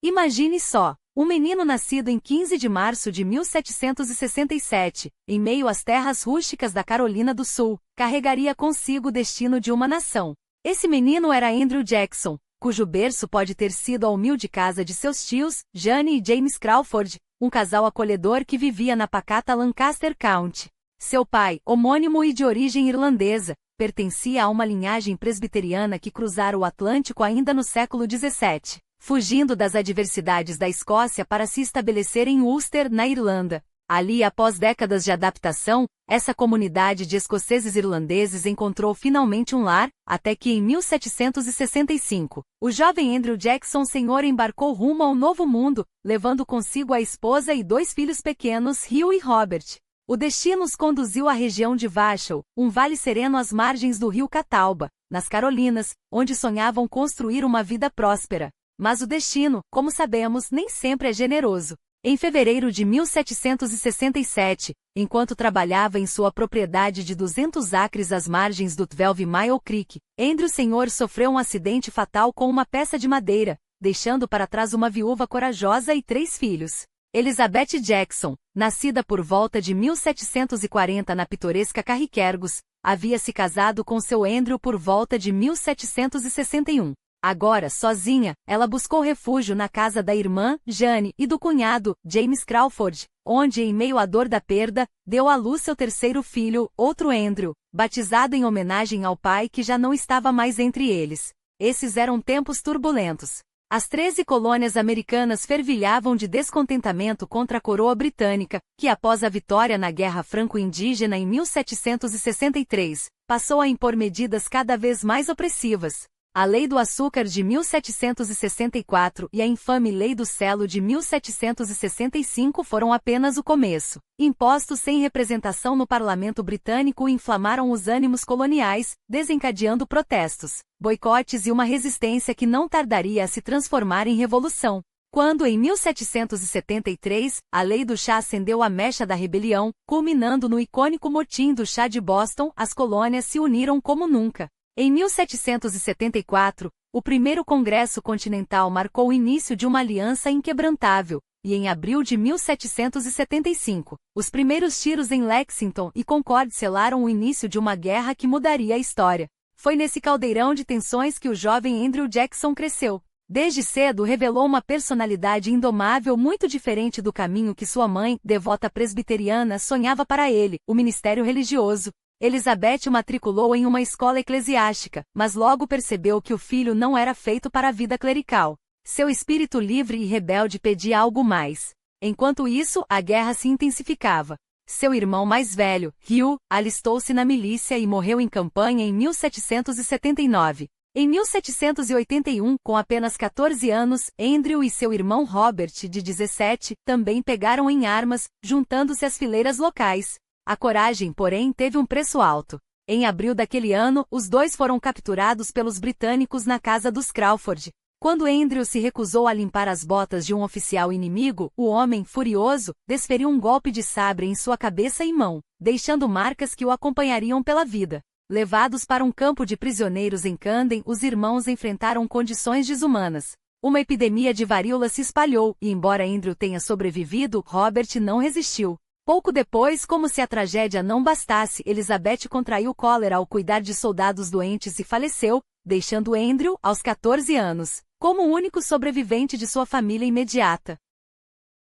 Imagine só, um menino nascido em 15 de março de 1767, em meio às terras rústicas da Carolina do Sul, carregaria consigo o destino de uma nação. Esse menino era Andrew Jackson, cujo berço pode ter sido a humilde casa de seus tios, Jane e James Crawford, um casal acolhedor que vivia na pacata Lancaster County. Seu pai, homônimo e de origem irlandesa, pertencia a uma linhagem presbiteriana que cruzara o Atlântico ainda no século XVII, fugindo das adversidades da Escócia para se estabelecer em Ulster, na Irlanda. Ali, após décadas de adaptação, essa comunidade de escoceses irlandeses encontrou finalmente um lar, até que em 1765, o jovem Andrew Jackson Sr. embarcou rumo ao Novo Mundo, levando consigo a esposa e 2 filhos pequenos, Hugh e Robert. O destino os conduziu à região de Vachel, um vale sereno às margens do rio Catawba, nas Carolinas, onde sonhavam construir uma vida próspera. Mas o destino, como sabemos, nem sempre é generoso. Em fevereiro de 1767, enquanto trabalhava em sua propriedade de 200 acres às margens do 12 Mile Creek, Andrew Sr. sofreu um acidente fatal com uma peça de madeira, deixando para trás uma viúva corajosa e 3 filhos. Elizabeth Jackson, nascida por volta de 1740 na pitoresca Carriquergos, havia se casado com seu Andrew por volta de 1761. Agora, sozinha, ela buscou refúgio na casa da irmã, Jane, e do cunhado, James Crawford, onde, em meio à dor da perda, deu à luz seu terceiro filho, outro Andrew, batizado em homenagem ao pai que já não estava mais entre eles. Esses eram tempos turbulentos. As 13 colônias americanas fervilhavam de descontentamento contra a coroa britânica, que após a vitória na Guerra Franco-Indígena em 1763, passou a impor medidas cada vez mais opressivas. A Lei do Açúcar de 1764 e a infame Lei do Selo de 1765 foram apenas o começo. Impostos sem representação no parlamento britânico inflamaram os ânimos coloniais, desencadeando protestos, boicotes e uma resistência que não tardaria a se transformar em revolução. Quando, em 1773, a Lei do Chá acendeu a mecha da rebelião, culminando no icônico motim do Chá de Boston, as colônias se uniram como nunca. Em 1774, o primeiro Congresso Continental marcou o início de uma aliança inquebrantável, e em abril de 1775, os primeiros tiros em Lexington e Concord selaram o início de uma guerra que mudaria a história. Foi nesse caldeirão de tensões que o jovem Andrew Jackson cresceu. Desde cedo revelou uma personalidade indomável muito diferente do caminho que sua mãe, devota presbiteriana, sonhava para ele, o ministério religioso. Elizabeth o matriculou em uma escola eclesiástica, mas logo percebeu que o filho não era feito para a vida clerical. Seu espírito livre e rebelde pedia algo mais. Enquanto isso, a guerra se intensificava. Seu irmão mais velho, Hugh, alistou-se na milícia e morreu em campanha em 1779. Em 1781, com apenas 14 anos, Andrew e seu irmão Robert, de 17, também pegaram em armas, juntando-se às fileiras locais. A coragem, porém, teve um preço alto. Em abril daquele ano, os dois foram capturados pelos britânicos na casa dos Crawford. Quando Andrew se recusou a limpar as botas de um oficial inimigo, o homem, furioso, desferiu um golpe de sabre em sua cabeça e mão, deixando marcas que o acompanhariam pela vida. Levados para um campo de prisioneiros em Camden, os irmãos enfrentaram condições desumanas. Uma epidemia de varíola se espalhou, e embora Andrew tenha sobrevivido, Robert não resistiu. Pouco depois, como se a tragédia não bastasse, Elizabeth contraiu cólera ao cuidar de soldados doentes e faleceu, deixando Andrew, aos 14 anos, como o único sobrevivente de sua família imediata.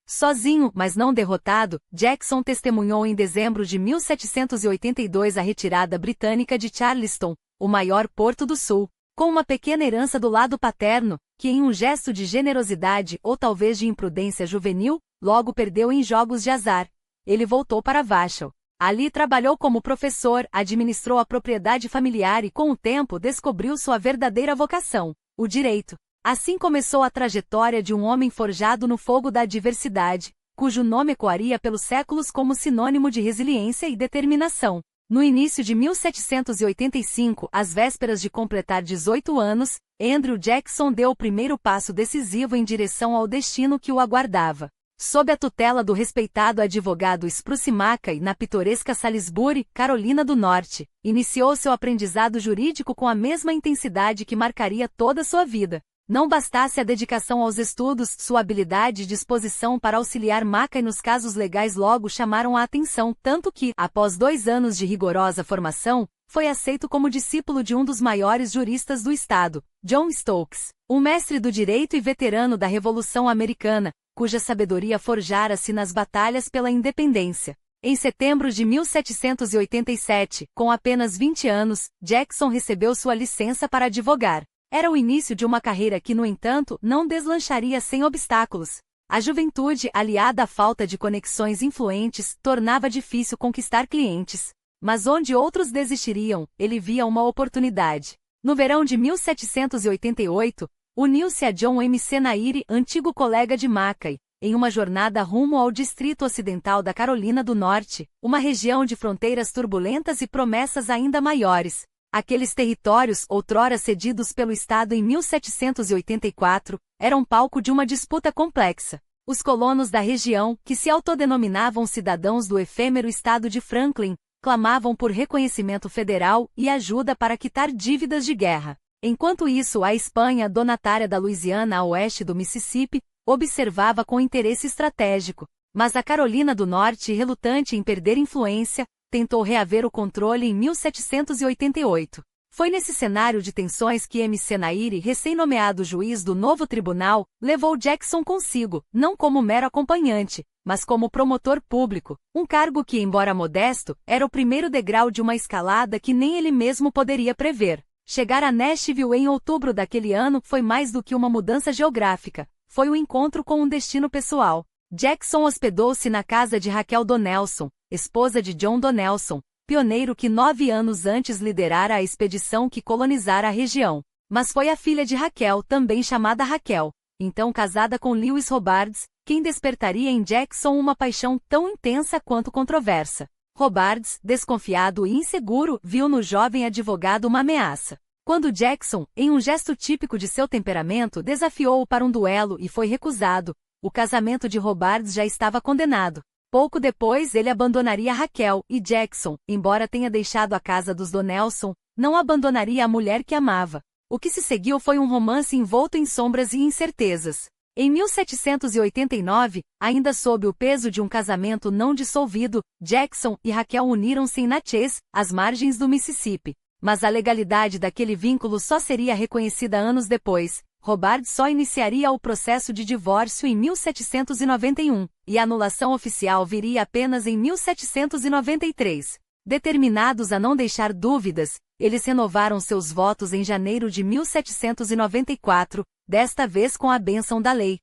Sozinho, mas não derrotado, Jackson testemunhou em dezembro de 1782 a retirada britânica de Charleston, o maior porto do sul, com uma pequena herança do lado paterno, que em um gesto de generosidade ou talvez de imprudência juvenil, logo perdeu em jogos de azar. Ele voltou para Vachel. Ali trabalhou como professor, administrou a propriedade familiar e com o tempo descobriu sua verdadeira vocação, o direito. Assim começou a trajetória de um homem forjado no fogo da adversidade, cujo nome ecoaria pelos séculos como sinônimo de resiliência e determinação. No início de 1785, às vésperas de completar 18 anos, Andrew Jackson deu o primeiro passo decisivo em direção ao destino que o aguardava. Sob a tutela do respeitado advogado Spruce Mackay na pitoresca Salisbury, Carolina do Norte, iniciou seu aprendizado jurídico com a mesma intensidade que marcaria toda sua vida. Não bastasse a dedicação aos estudos, sua habilidade e disposição para auxiliar Mackay nos casos legais logo chamaram a atenção, tanto que, após 2 anos de rigorosa formação, foi aceito como discípulo de um dos maiores juristas do estado, John Stokes, um mestre do direito e veterano da Revolução Americana, cuja sabedoria forjara-se nas batalhas pela independência. Em setembro de 1787, com apenas 20 anos, Jackson recebeu sua licença para advogar. Era o início de uma carreira que, no entanto, não deslancharia sem obstáculos. A juventude, aliada à falta de conexões influentes, tornava difícil conquistar clientes. Mas onde outros desistiriam, ele via uma oportunidade. No verão de 1788, uniu-se a John M. Nairi, antigo colega de Mackay, em uma jornada rumo ao Distrito Ocidental da Carolina do Norte, uma região de fronteiras turbulentas e promessas ainda maiores. Aqueles territórios, outrora cedidos pelo Estado em 1784, eram palco de uma disputa complexa. Os colonos da região, que se autodenominavam cidadãos do efêmero Estado de Franklin, clamavam por reconhecimento federal e ajuda para quitar dívidas de guerra. Enquanto isso, a Espanha, donatária da Louisiana a oeste do Mississippi, observava com interesse estratégico. Mas a Carolina do Norte, relutante em perder influência, tentou reaver o controle em 1788. Foi nesse cenário de tensões que M. Nairi, recém-nomeado juiz do novo tribunal, levou Jackson consigo, não como mero acompanhante, mas como promotor público, um cargo que, embora modesto, era o primeiro degrau de uma escalada que nem ele mesmo poderia prever. Chegar a Nashville em outubro daquele ano foi mais do que uma mudança geográfica, foi um encontro com um destino pessoal. Jackson hospedou-se na casa de Raquel Donelson, esposa de John Donelson, pioneiro que 9 anos antes liderara a expedição que colonizara a região. Mas foi a filha de Raquel, também chamada Raquel, então casada com Lewis Robards, quem despertaria em Jackson uma paixão tão intensa quanto controversa. Robards, desconfiado e inseguro, viu no jovem advogado uma ameaça. Quando Jackson, em um gesto típico de seu temperamento, desafiou-o para um duelo e foi recusado, o casamento de Robards já estava condenado. Pouco depois ele abandonaria Raquel, e Jackson, embora tenha deixado a casa dos Donelson, não abandonaria a mulher que amava. O que se seguiu foi um romance envolto em sombras e incertezas. Em 1789, ainda sob o peso de um casamento não dissolvido, Jackson e Raquel uniram-se em Natchez, às margens do Mississippi. Mas a legalidade daquele vínculo só seria reconhecida anos depois. Robards só iniciaria o processo de divórcio em 1791, e a anulação oficial viria apenas em 1793. Determinados a não deixar dúvidas, eles renovaram seus votos em janeiro de 1794, desta vez com a bênção da lei.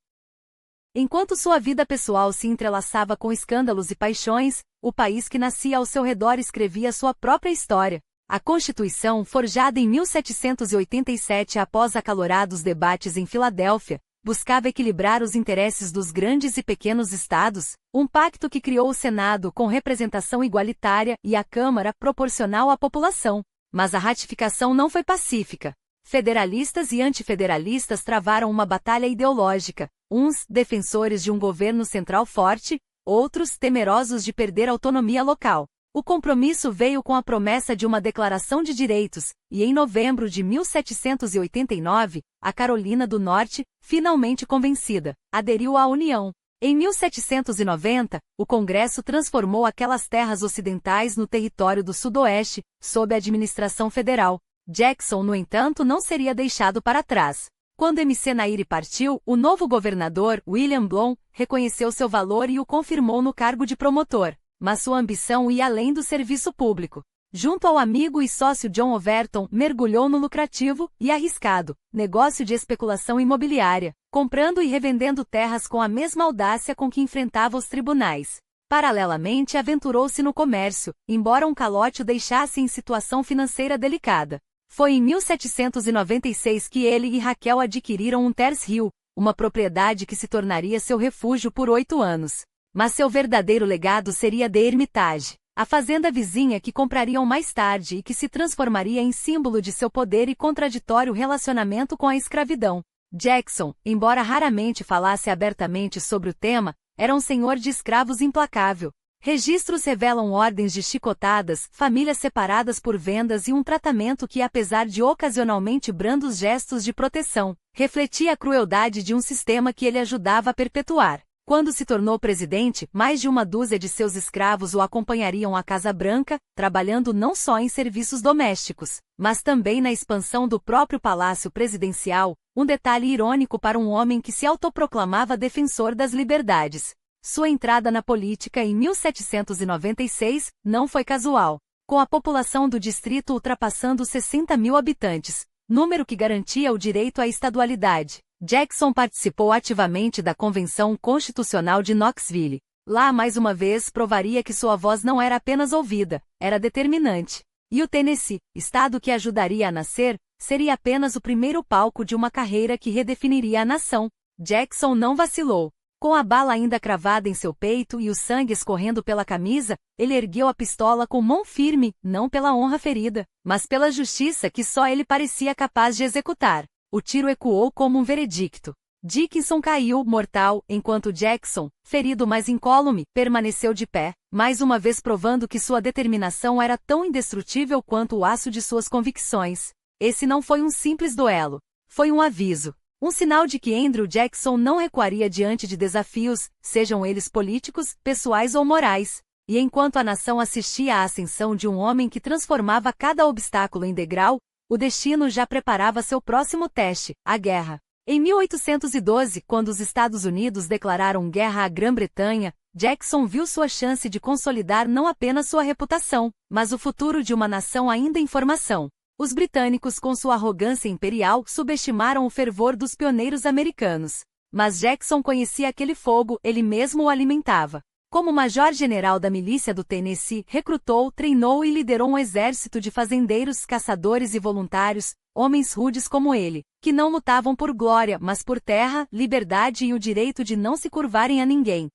Enquanto sua vida pessoal se entrelaçava com escândalos e paixões, o país que nascia ao seu redor escrevia sua própria história. A Constituição, forjada em 1787 após acalorados debates em Filadélfia, buscava equilibrar os interesses dos grandes e pequenos estados, um pacto que criou o Senado com representação igualitária e a Câmara proporcional à população. Mas a ratificação não foi pacífica. Federalistas e antifederalistas travaram uma batalha ideológica, uns defensores de um governo central forte, outros temerosos de perder autonomia local. O compromisso veio com a promessa de uma declaração de direitos, e em novembro de 1789, a Carolina do Norte, finalmente convencida, aderiu à União. Em 1790, o Congresso transformou aquelas terras ocidentais no território do Sudoeste, sob a administração federal. Jackson, no entanto, não seria deixado para trás. Quando M. Nairi partiu, o novo governador, William Blom, reconheceu seu valor e o confirmou no cargo de promotor. Mas sua ambição ia além do serviço público. Junto ao amigo e sócio John Overton, mergulhou no lucrativo e arriscado negócio de especulação imobiliária, comprando e revendendo terras com a mesma audácia com que enfrentava os tribunais. Paralelamente, aventurou-se no comércio, embora um calote o deixasse em situação financeira delicada. Foi em 1796 que ele e Raquel adquiriram um Terce Hill, uma propriedade que se tornaria seu refúgio por 8 anos. Mas seu verdadeiro legado seria The Hermitage, a fazenda vizinha que comprariam mais tarde e que se transformaria em símbolo de seu poder e contraditório relacionamento com a escravidão. Jackson, embora raramente falasse abertamente sobre o tema, era um senhor de escravos implacável. Registros revelam ordens de chicotadas, famílias separadas por vendas e um tratamento que, apesar de ocasionalmente brandos gestos de proteção, refletia a crueldade de um sistema que ele ajudava a perpetuar. Quando se tornou presidente, mais de uma dúzia de seus escravos o acompanhariam à Casa Branca, trabalhando não só em serviços domésticos, mas também na expansão do próprio Palácio Presidencial, um detalhe irônico para um homem que se autoproclamava defensor das liberdades. Sua entrada na política em 1796 não foi casual, com a população do distrito ultrapassando 60 mil habitantes, número que garantia o direito à estadualidade. Jackson participou ativamente da Convenção Constitucional de Knoxville. Lá, mais uma vez, provaria que sua voz não era apenas ouvida, era determinante. E o Tennessee, estado que ajudaria a nascer, seria apenas o primeiro palco de uma carreira que redefiniria a nação. Jackson não vacilou. Com a bala ainda cravada em seu peito e o sangue escorrendo pela camisa, ele ergueu a pistola com mão firme, não pela honra ferida, mas pela justiça que só ele parecia capaz de executar. O tiro ecoou como um veredicto. Dickinson caiu, mortal, enquanto Jackson, ferido mas incólume, permaneceu de pé, mais uma vez provando que sua determinação era tão indestrutível quanto o aço de suas convicções. Esse não foi um simples duelo. Foi um aviso. Um sinal de que Andrew Jackson não recuaria diante de desafios, sejam eles políticos, pessoais ou morais. E enquanto a nação assistia à ascensão de um homem que transformava cada obstáculo em degrau, o destino já preparava seu próximo teste, a guerra. Em 1812, quando os Estados Unidos declararam guerra à Grã-Bretanha, Jackson viu sua chance de consolidar não apenas sua reputação, mas o futuro de uma nação ainda em formação. Os britânicos, com sua arrogância imperial, subestimaram o fervor dos pioneiros americanos. Mas Jackson conhecia aquele fogo, ele mesmo o alimentava. Como major-general da milícia do Tennessee, recrutou, treinou e liderou um exército de fazendeiros, caçadores e voluntários, homens rudes como ele, que não lutavam por glória, mas por terra, liberdade e o direito de não se curvarem a ninguém.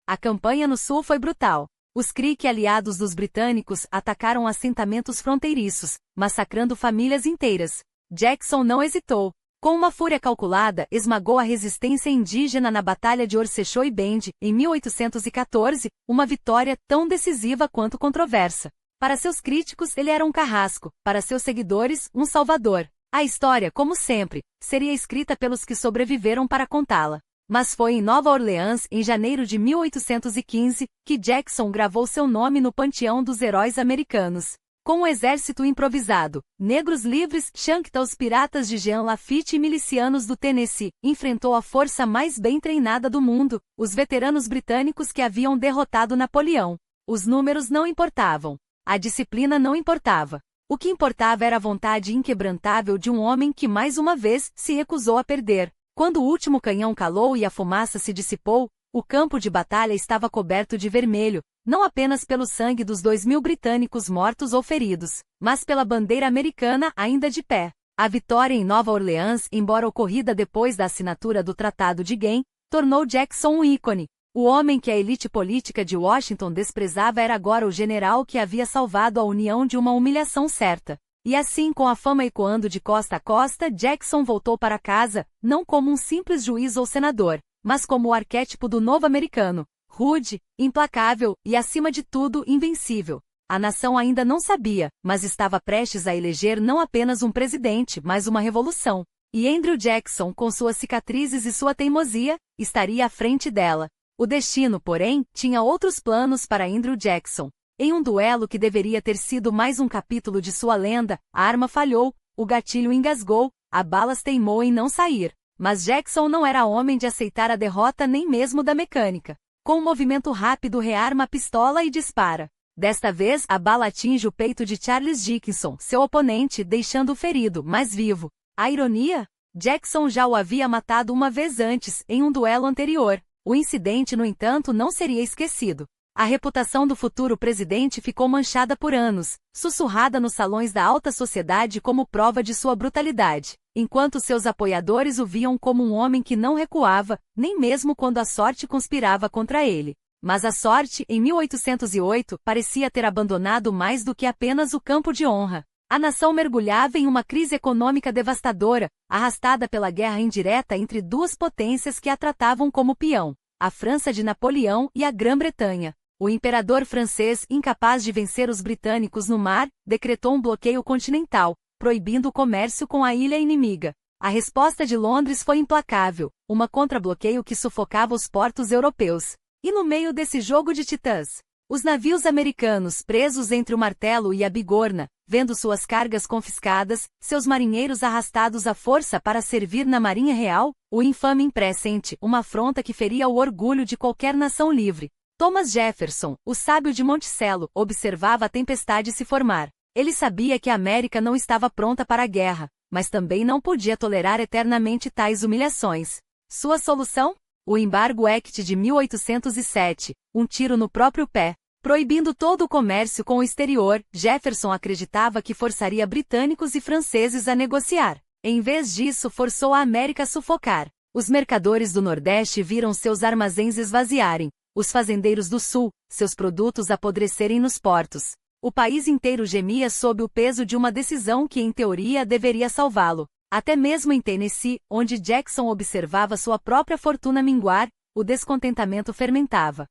A campanha no sul foi brutal. Os Creek, aliados dos britânicos, atacaram assentamentos fronteiriços, massacrando famílias inteiras. Jackson não hesitou. Com uma fúria calculada, esmagou a resistência indígena na Batalha de Orcechoy Bend, em 1814, uma vitória tão decisiva quanto controversa. Para seus críticos, ele era um carrasco, para seus seguidores, um salvador. A história, como sempre, seria escrita pelos que sobreviveram para contá-la. Mas foi em Nova Orleans, em janeiro de 1815, que Jackson gravou seu nome no panteão dos heróis americanos. Com um exército improvisado, negros livres, Choctaws, piratas de Jean Lafitte e milicianos do Tennessee, enfrentou a força mais bem treinada do mundo, os veteranos britânicos que haviam derrotado Napoleão. Os números não importavam. A disciplina não importava. O que importava era a vontade inquebrantável de um homem que mais uma vez se recusou a perder. Quando o último canhão calou e a fumaça se dissipou, o campo de batalha estava coberto de vermelho, não apenas pelo sangue dos 2.000 britânicos mortos ou feridos, mas pela bandeira americana ainda de pé. A vitória em Nova Orleans, embora ocorrida depois da assinatura do Tratado de Gain, tornou Jackson um ícone. O homem que a elite política de Washington desprezava era agora o general que havia salvado a União de uma humilhação certa. E assim, com a fama ecoando de costa a costa, Jackson voltou para casa, não como um simples juiz ou senador, mas como o arquétipo do novo americano, rude, implacável e, acima de tudo, invencível. A nação ainda não sabia, mas estava prestes a eleger não apenas um presidente, mas uma revolução. E Andrew Jackson, com suas cicatrizes e sua teimosia, estaria à frente dela. O destino, porém, tinha outros planos para Andrew Jackson. Em um duelo que deveria ter sido mais um capítulo de sua lenda, a arma falhou, o gatilho engasgou, a bala teimou em não sair. Mas Jackson não era homem de aceitar a derrota nem mesmo da mecânica. Com um movimento rápido rearma a pistola e dispara. Desta vez, a bala atinge o peito de Charles Dickinson, seu oponente, deixando-o ferido, mas vivo. A ironia? Jackson já o havia matado uma vez antes, em um duelo anterior. O incidente, no entanto, não seria esquecido. A reputação do futuro presidente ficou manchada por anos, sussurrada nos salões da alta sociedade como prova de sua brutalidade, enquanto seus apoiadores o viam como um homem que não recuava, nem mesmo quando a sorte conspirava contra ele. Mas a sorte, em 1808, parecia ter abandonado mais do que apenas o campo de honra. A nação mergulhava em uma crise econômica devastadora, arrastada pela guerra indireta entre duas potências que a tratavam como peão, a França de Napoleão e a Grã-Bretanha. O imperador francês, incapaz de vencer os britânicos no mar, decretou um bloqueio continental, proibindo o comércio com a ilha inimiga. A resposta de Londres foi implacável, uma contra-bloqueio que sufocava os portos europeus. E no meio desse jogo de titãs, os navios americanos presos entre o Martelo e a Bigorna, vendo suas cargas confiscadas, seus marinheiros arrastados à força para servir na Marinha Real, o infame impré-sente, uma afronta que feria o orgulho de qualquer nação livre. Thomas Jefferson, o sábio de Monticello, observava a tempestade se formar. Ele sabia que a América não estava pronta para a guerra, mas também não podia tolerar eternamente tais humilhações. Sua solução? O Embargo Act de 1807, um tiro no próprio pé. Proibindo todo o comércio com o exterior, Jefferson acreditava que forçaria britânicos e franceses a negociar. Em vez disso, forçou a América a sufocar. Os mercadores do Nordeste viram seus armazéns esvaziarem, os fazendeiros do Sul, seus produtos apodrecerem nos portos. O país inteiro gemia sob o peso de uma decisão que, em teoria, deveria salvá-lo. Até mesmo em Tennessee, onde Jackson observava sua própria fortuna minguar, o descontentamento fermentava.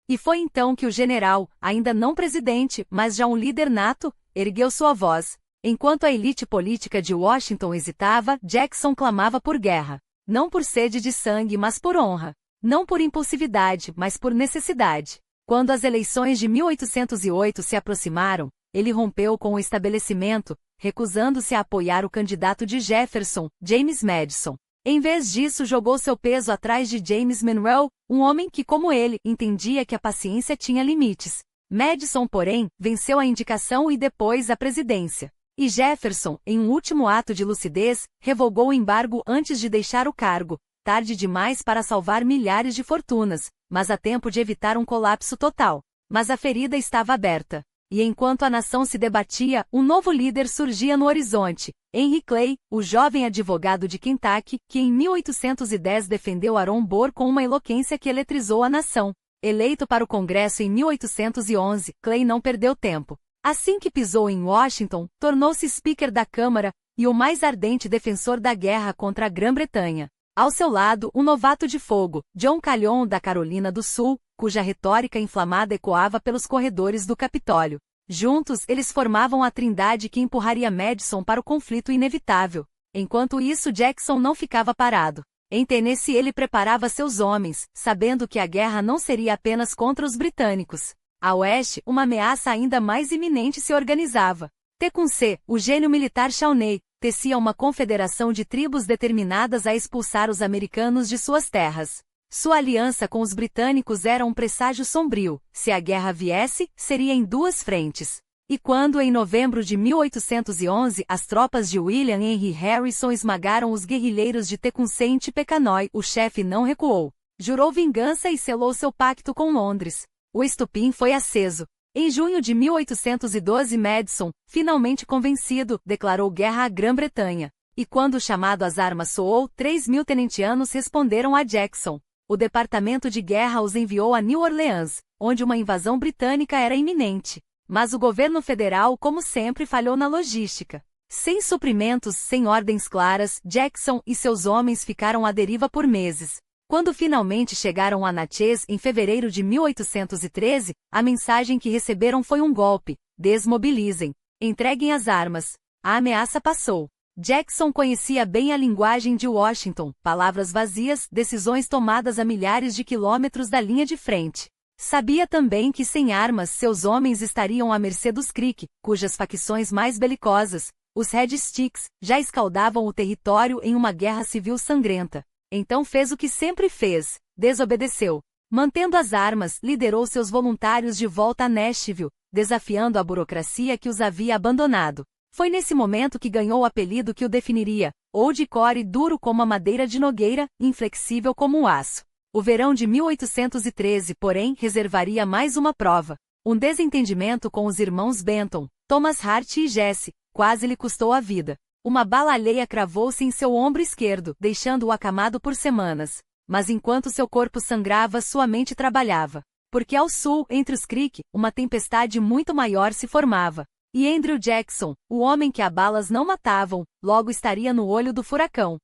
E foi então que o general, ainda não presidente, mas já um líder nato, ergueu sua voz. Enquanto a elite política de Washington hesitava, Jackson clamava por guerra. Não por sede de sangue, mas por honra. Não por impulsividade, mas por necessidade. Quando as eleições de 1808 se aproximaram, ele rompeu com o estabelecimento, recusando-se a apoiar o candidato de Jefferson, James Madison. Em vez disso, jogou seu peso atrás de James Monroe, um homem que, como ele, entendia que a paciência tinha limites. Madison, porém, venceu a indicação e depois a presidência. E Jefferson, em um último ato de lucidez, revogou o embargo antes de deixar o cargo. Tarde demais para salvar milhares de fortunas, mas a tempo de evitar um colapso total. Mas a ferida estava aberta. E enquanto a nação se debatia, um novo líder surgia no horizonte. Henry Clay, o jovem advogado de Kentucky, que em 1810 defendeu Aaron Burr com uma eloquência que eletrizou a nação. Eleito para o Congresso em 1811, Clay não perdeu tempo. Assim que pisou em Washington, tornou-se Speaker da Câmara e o mais ardente defensor da guerra contra a Grã-Bretanha. Ao seu lado, um novato de fogo, John Calhoun da Carolina do Sul, cuja retórica inflamada ecoava pelos corredores do Capitólio. Juntos, eles formavam a trindade que empurraria Madison para o conflito inevitável. Enquanto isso, Jackson não ficava parado. Em Tennessee, ele preparava seus homens, sabendo que a guerra não seria apenas contra os britânicos. A oeste, uma ameaça ainda mais iminente se organizava. Tecumseh, o gênio militar Shawnee, tecia uma confederação de tribos determinadas a expulsar os americanos de suas terras. Sua aliança com os britânicos era um presságio sombrio. Se a guerra viesse, seria em duas frentes. E quando, em novembro de 1811, as tropas de William Henry Harrison esmagaram os guerrilheiros de Tecumseh em Tippecanoe, o chefe não recuou. Jurou vingança e selou seu pacto com Londres. O estupim foi aceso. Em junho de 1812, Madison, finalmente convencido, declarou guerra à Grã-Bretanha. E quando o chamado às armas soou, 3.000 tenentianos responderam a Jackson. O Departamento de Guerra os enviou a New Orleans, onde uma invasão britânica era iminente. Mas o governo federal, como sempre, falhou na logística. Sem suprimentos, sem ordens claras, Jackson e seus homens ficaram à deriva por meses. Quando finalmente chegaram a Natchez em fevereiro de 1813, a mensagem que receberam foi um golpe: desmobilizem, entreguem as armas. A ameaça passou. Jackson conhecia bem a linguagem de Washington, palavras vazias, decisões tomadas a milhares de quilômetros da linha de frente. Sabia também que sem armas seus homens estariam à mercê dos Creek, cujas facções mais belicosas, os Red Sticks, já escaldavam o território em uma guerra civil sangrenta. Então fez o que sempre fez, desobedeceu. Mantendo as armas, liderou seus voluntários de volta a Nashville, desafiando a burocracia que os havia abandonado. Foi nesse momento que ganhou o apelido que o definiria, Old Corey, duro como a madeira de nogueira, inflexível como o aço. O verão de 1813, porém, reservaria mais uma prova. Um desentendimento com os irmãos Benton, Thomas Hart e Jesse, quase lhe custou a vida. Uma bala alheia cravou-se em seu ombro esquerdo, deixando-o acamado por semanas. Mas enquanto seu corpo sangrava, sua mente trabalhava. Porque ao sul, entre os Creek, uma tempestade muito maior se formava. E Andrew Jackson, o homem que a balas não matavam, logo estaria no olho do furacão.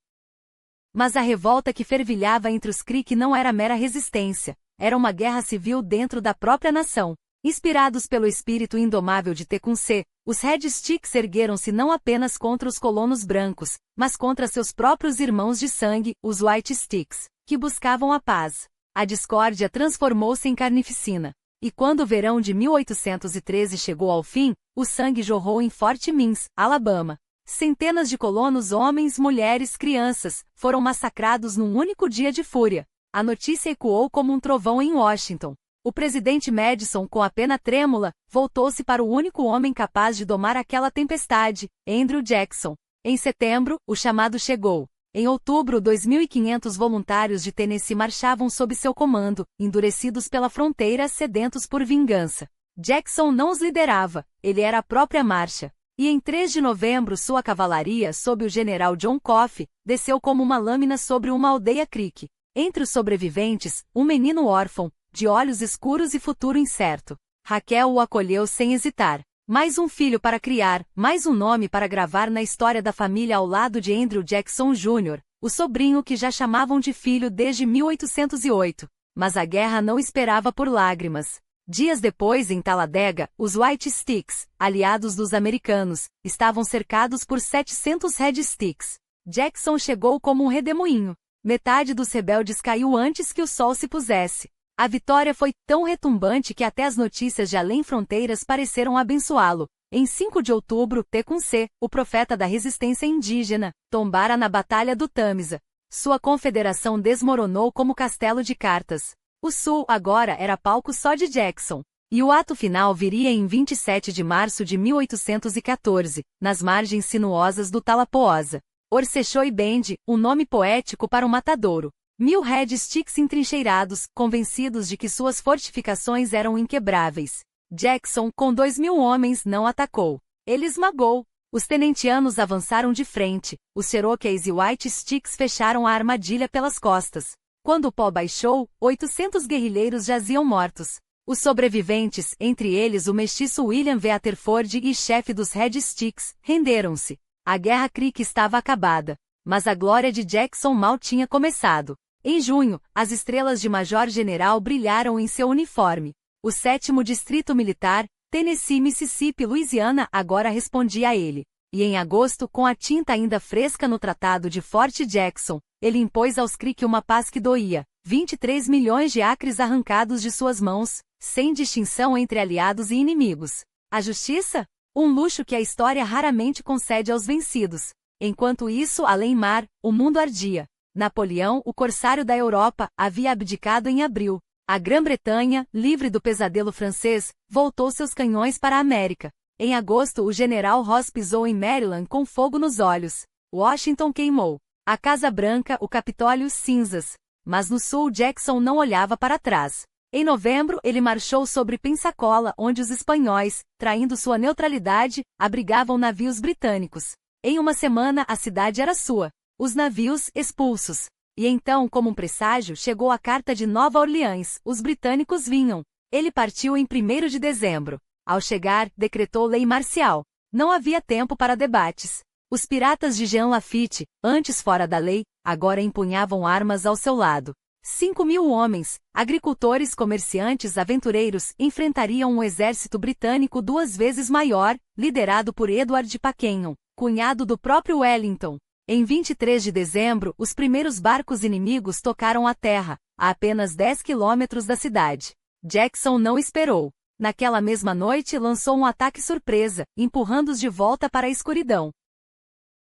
Mas a revolta que fervilhava entre os Creek não era mera resistência. era uma guerra civil dentro da própria nação. Inspirados pelo espírito indomável de Tecumseh, os Red Sticks ergueram-se não apenas contra os colonos brancos, mas contra seus próprios irmãos de sangue, os White Sticks, que buscavam a paz. A discórdia transformou-se em carnificina. E quando o verão de 1813 chegou ao fim, o sangue jorrou em Fort Mims, Alabama. Centenas de colonos, homens, mulheres, crianças, foram massacrados num único dia de fúria. A notícia ecoou como um trovão em Washington. O presidente Madison, com a pena trêmula, voltou-se para o único homem capaz de domar aquela tempestade, Andrew Jackson. Em setembro, o chamado chegou. Em outubro, 2.500 voluntários de Tennessee marchavam sob seu comando, endurecidos pela fronteira, sedentos por vingança. Jackson não os liderava, ele era a própria marcha. E em 3 de novembro sua cavalaria, sob o general John Coffee, desceu como uma lâmina sobre uma aldeia Creek. Entre os sobreviventes, um menino órfão, de olhos escuros e futuro incerto. Raquel o acolheu sem hesitar. Mais um filho para criar, mais um nome para gravar na história da família ao lado de Andrew Jackson Jr., o sobrinho que já chamavam de filho desde 1808. Mas a guerra não esperava por lágrimas. Dias depois, em Talladega, os White Sticks, aliados dos americanos, estavam cercados por 700 Red Sticks. Jackson chegou como um redemoinho. Metade dos rebeldes caiu antes que o sol se pusesse. A vitória foi tão retumbante que até as notícias de além fronteiras pareceram abençoá-lo. Em 5 de outubro, Tecumseh, o profeta da resistência indígena, tombara na Batalha do Tâmisa. Sua confederação desmoronou como castelo de cartas. O Sul agora era palco só de Jackson. E o ato final viria em 27 de março de 1814, nas margens sinuosas do Talapooza. Orsechoi Bend, um nome poético para o matadouro. 1000 Red Sticks entrincheirados, convencidos de que suas fortificações eram inquebráveis. Jackson, com 2.000 homens, não atacou. Ele esmagou. Os tenentianos avançaram de frente, os Cherokees e White Sticks fecharam a armadilha pelas costas. Quando o pó baixou, 800 guerrilheiros jaziam mortos. Os sobreviventes, entre eles o mestiço William Weatherford e chefe dos Red Sticks, renderam-se. A Guerra Creek estava acabada. Mas a glória de Jackson mal tinha começado. Em junho, as estrelas de Major-General brilharam em seu uniforme. O 7º Distrito Militar, Tennessee, Mississippi e Louisiana agora respondia a ele. E em agosto, com a tinta ainda fresca no Tratado de Fort Jackson, ele impôs aos Creek uma paz que doía. 23 milhões de acres arrancados de suas mãos, sem distinção entre aliados e inimigos. A justiça? Um luxo que a história raramente concede aos vencidos. Enquanto isso, além mar, o mundo ardia. Napoleão, o corsário da Europa, havia abdicado em abril. A Grã-Bretanha, livre do pesadelo francês, voltou seus canhões para a América. Em agosto, o general Ross pisou em Maryland com fogo nos olhos. Washington queimou. A Casa Branca, o Capitólio, cinzas. Mas no sul, Jackson não olhava para trás. Em novembro, ele marchou sobre Pensacola, onde os espanhóis, traindo sua neutralidade, abrigavam navios britânicos. Em uma semana, a cidade era sua. Os navios, expulsos. E então, como um presságio, chegou a carta de Nova Orleans. Os britânicos vinham. Ele partiu em 1º de dezembro. Ao chegar, decretou lei marcial. Não havia tempo para debates. Os piratas de Jean Lafitte, antes fora da lei, agora empunhavam armas ao seu lado. 5.000 homens, agricultores, comerciantes, aventureiros, enfrentariam um exército britânico 2 vezes maior, liderado por Edward Pakenham, cunhado do próprio Wellington. Em 23 de dezembro, os primeiros barcos inimigos tocaram a terra, a apenas 10 quilômetros da cidade. Jackson não esperou. Naquela mesma noite lançou um ataque surpresa, empurrando-os de volta para a escuridão.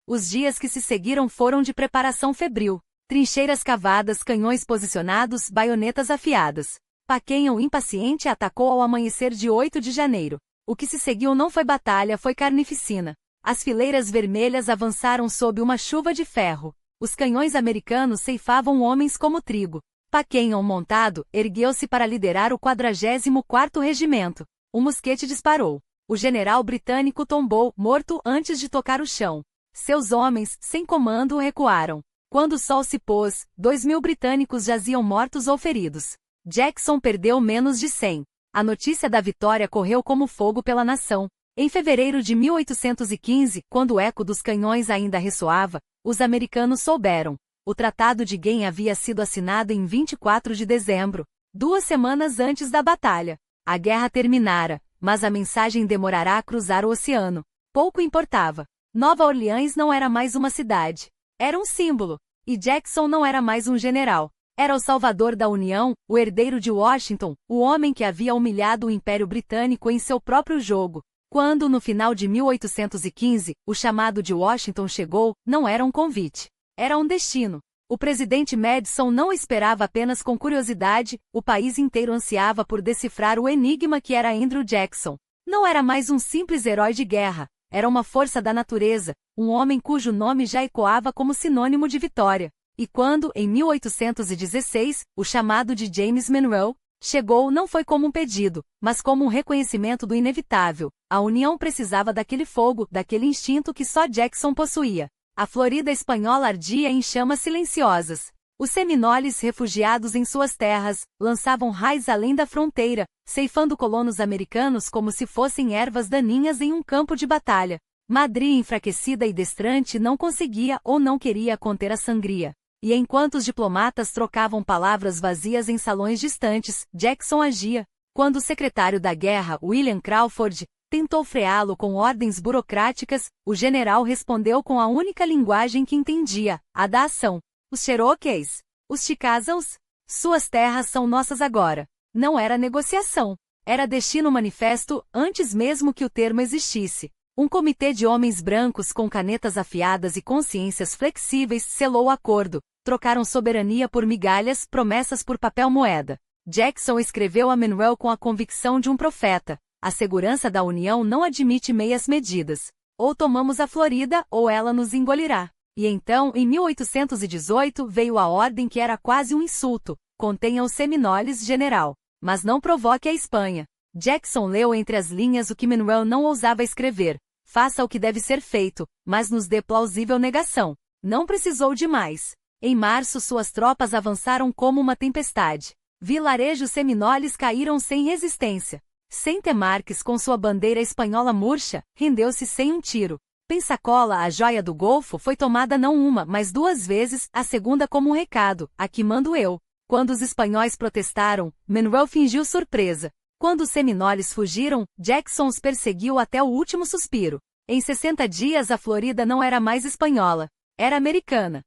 Os dias que se seguiram foram de preparação febril. Trincheiras cavadas, canhões posicionados, baionetas afiadas. Pakenham, impaciente, atacou ao amanhecer de 8 de janeiro. O que se seguiu não foi batalha, foi carnificina. As fileiras vermelhas avançaram sob uma chuva de ferro. Os canhões americanos ceifavam homens como trigo. Pakenham, montado, ergueu-se para liderar o 44º Regimento. Um mosquete disparou. O general britânico tombou, morto, antes de tocar o chão. Seus homens, sem comando, recuaram. Quando o sol se pôs, 2.000 britânicos jaziam mortos ou feridos. Jackson perdeu menos de 100. A notícia da vitória correu como fogo pela nação. Em fevereiro de 1815, quando o eco dos canhões ainda ressoava, os americanos souberam. O Tratado de Gain havia sido assinado em 24 de dezembro. 2 semanas antes da batalha. A guerra terminara, mas a mensagem demorará a cruzar o oceano. Pouco importava. Nova Orleans não era mais uma cidade. Era um símbolo. E Jackson não era mais um general. Era o salvador da União, o herdeiro de Washington, o homem que havia humilhado o Império Britânico em seu próprio jogo. Quando, no final de 1815, o chamado de Washington chegou, não era um convite. Era um destino. O presidente Madison não esperava apenas com curiosidade, o país inteiro ansiava por decifrar o enigma que era Andrew Jackson. Não era mais um simples herói de guerra, era uma força da natureza, um homem cujo nome já ecoava como sinônimo de vitória. E quando, em 1816, o chamado de James Monroe chegou, não foi como um pedido, mas como um reconhecimento do inevitável. A União precisava daquele fogo, daquele instinto que só Jackson possuía. A Flórida espanhola ardia em chamas silenciosas. Os seminoles, refugiados em suas terras, lançavam raios além da fronteira, ceifando colonos americanos como se fossem ervas daninhas em um campo de batalha. Madrid, enfraquecida e destrante, não conseguia ou não queria conter a sangria. E enquanto os diplomatas trocavam palavras vazias em salões distantes, Jackson agia. Quando o secretário da guerra, William Crawford, tentou freá-lo com ordens burocráticas, o general respondeu com a única linguagem que entendia, a da ação. Os Cherokees, os Chickasaws, suas terras são nossas agora. Não era negociação. Era destino manifesto, antes mesmo que o termo existisse. Um comitê de homens brancos com canetas afiadas e consciências flexíveis selou o acordo. Trocaram soberania por migalhas, promessas por papel moeda. Jackson escreveu a Monroe com a convicção de um profeta. A segurança da União não admite meias medidas. Ou tomamos a Flórida, ou ela nos engolirá. E então, em 1818, veio a ordem que era quase um insulto. Contenha os seminoles, general. Mas não provoque a Espanha. Jackson leu entre as linhas o que Monroe não ousava escrever. Faça o que deve ser feito, mas nos dê plausível negação. Não precisou de mais. Em março suas tropas avançaram como uma tempestade. Vilarejos seminoles caíram sem resistência. Saint-Marques, com sua bandeira espanhola murcha, rendeu-se sem um tiro. Pensacola, a joia do Golfo, foi tomada não uma, mas 2 vezes, a segunda como um recado, aqui mando eu. Quando os espanhóis protestaram, Monroe fingiu surpresa. Quando os seminoles fugiram, Jackson os perseguiu até o último suspiro. Em 60 dias a Flórida não era mais espanhola, era americana.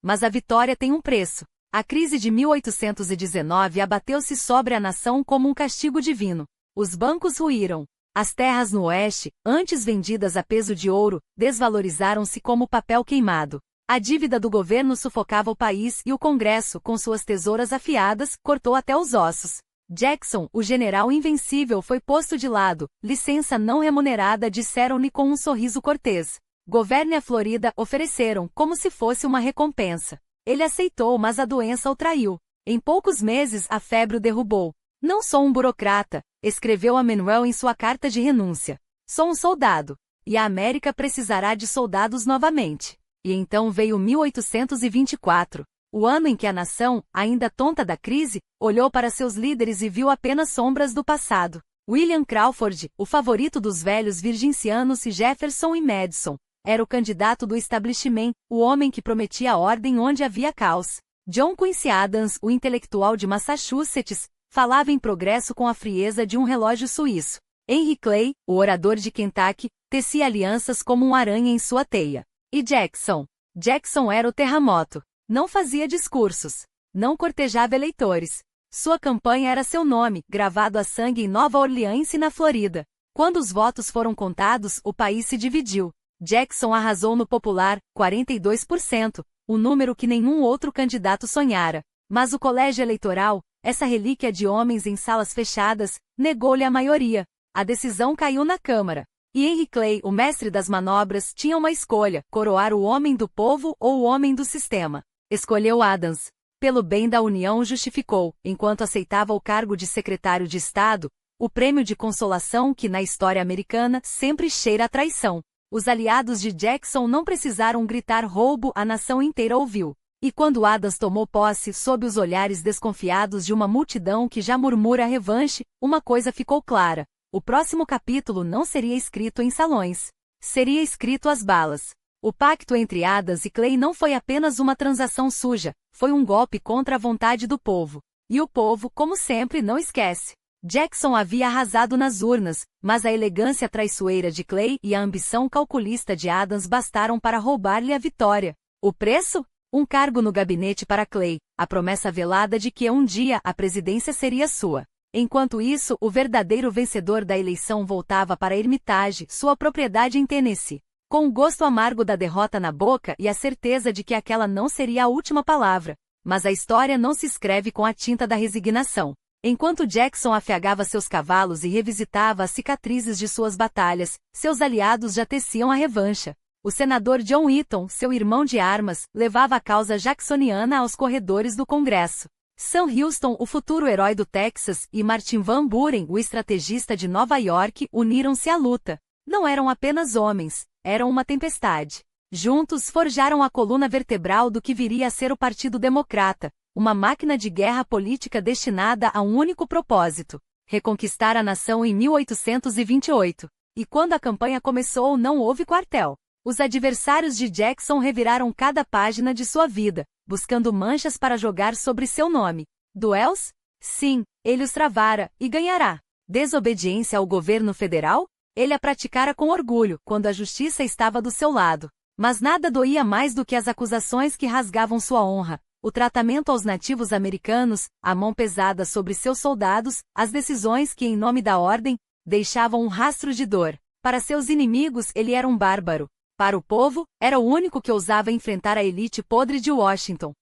Mas a vitória tem um preço. A crise de 1819 abateu-se sobre a nação como um castigo divino. Os bancos ruíram. As terras no oeste, antes vendidas a peso de ouro, desvalorizaram-se como papel queimado. A dívida do governo sufocava o país e o Congresso, com suas tesouras afiadas, cortou até os ossos. Jackson, o general invencível, foi posto de lado. Licença não remunerada, disseram-lhe com um sorriso cortês. Governe a Flórida, ofereceram, como se fosse uma recompensa. Ele aceitou, mas a doença o traiu. Em poucos meses, a febre o derrubou. Não sou um burocrata, escreveu a Monroe em sua carta de renúncia. Sou um soldado. E a América precisará de soldados novamente. E então veio 1824. O ano em que a nação, ainda tonta da crise, olhou para seus líderes e viu apenas sombras do passado. William Crawford, o favorito dos velhos virginianos Jefferson e Madison, era o candidato do establishment, o homem que prometia a ordem onde havia caos. John Quincy Adams, o intelectual de Massachusetts, falava em progresso com a frieza de um relógio suíço. Henry Clay, o orador de Kentucky, tecia alianças como um aranha em sua teia. E Jackson? Jackson era o terremoto. Não fazia discursos. Não cortejava eleitores. Sua campanha era seu nome, gravado a sangue em Nova Orleans e na Flórida. Quando os votos foram contados, o país se dividiu. Jackson arrasou no popular, 42%, um número que nenhum outro candidato sonhara. Mas o colégio eleitoral, essa relíquia de homens em salas fechadas, negou-lhe a maioria. A decisão caiu na Câmara. E Henry Clay, o mestre das manobras, tinha uma escolha: coroar o homem do povo ou o homem do sistema. Escolheu Adams. Pelo bem da União, justificou, enquanto aceitava o cargo de secretário de Estado, o prêmio de consolação que na história americana sempre cheira a traição. Os aliados de Jackson não precisaram gritar roubo, a nação inteira ouviu. E quando Adams tomou posse, sob os olhares desconfiados de uma multidão que já murmura revanche, uma coisa ficou clara: o próximo capítulo não seria escrito em salões. Seria escrito às balas. O pacto entre Adams e Clay não foi apenas uma transação suja, foi um golpe contra a vontade do povo. E o povo, como sempre, não esquece. Jackson havia arrasado nas urnas, mas a elegância traiçoeira de Clay e a ambição calculista de Adams bastaram para roubar-lhe a vitória. O preço? Um cargo no gabinete para Clay, a promessa velada de que um dia a presidência seria sua. Enquanto isso, o verdadeiro vencedor da eleição voltava para Hermitage, sua propriedade em Tennessee. Com o gosto amargo da derrota na boca e a certeza de que aquela não seria a última palavra. Mas a história não se escreve com a tinta da resignação. Enquanto Jackson afiagava seus cavalos e revisitava as cicatrizes de suas batalhas, seus aliados já teciam a revanche. O senador John Eaton, seu irmão de armas, levava a causa jacksoniana aos corredores do Congresso. Sam Houston, o futuro herói do Texas, e Martin Van Buren, o estrategista de Nova York, uniram-se à luta. Não eram apenas homens, eram uma tempestade. Juntos forjaram a coluna vertebral do que viria a ser o Partido Democrata, uma máquina de guerra política destinada a um único propósito: reconquistar a nação em 1828. E quando a campanha começou, não houve quartel. Os adversários de Jackson reviraram cada página de sua vida, buscando manchas para jogar sobre seu nome. Duelos? Sim, ele os travara, e ganhará. Desobediência ao governo federal? Ele a praticara com orgulho, quando a justiça estava do seu lado. Mas nada doía mais do que as acusações que rasgavam sua honra, o tratamento aos nativos americanos, a mão pesada sobre seus soldados, as decisões que, em nome da ordem, deixavam um rastro de dor. Para seus inimigos, ele era um bárbaro. Para o povo, era o único que ousava enfrentar a elite podre de Washington.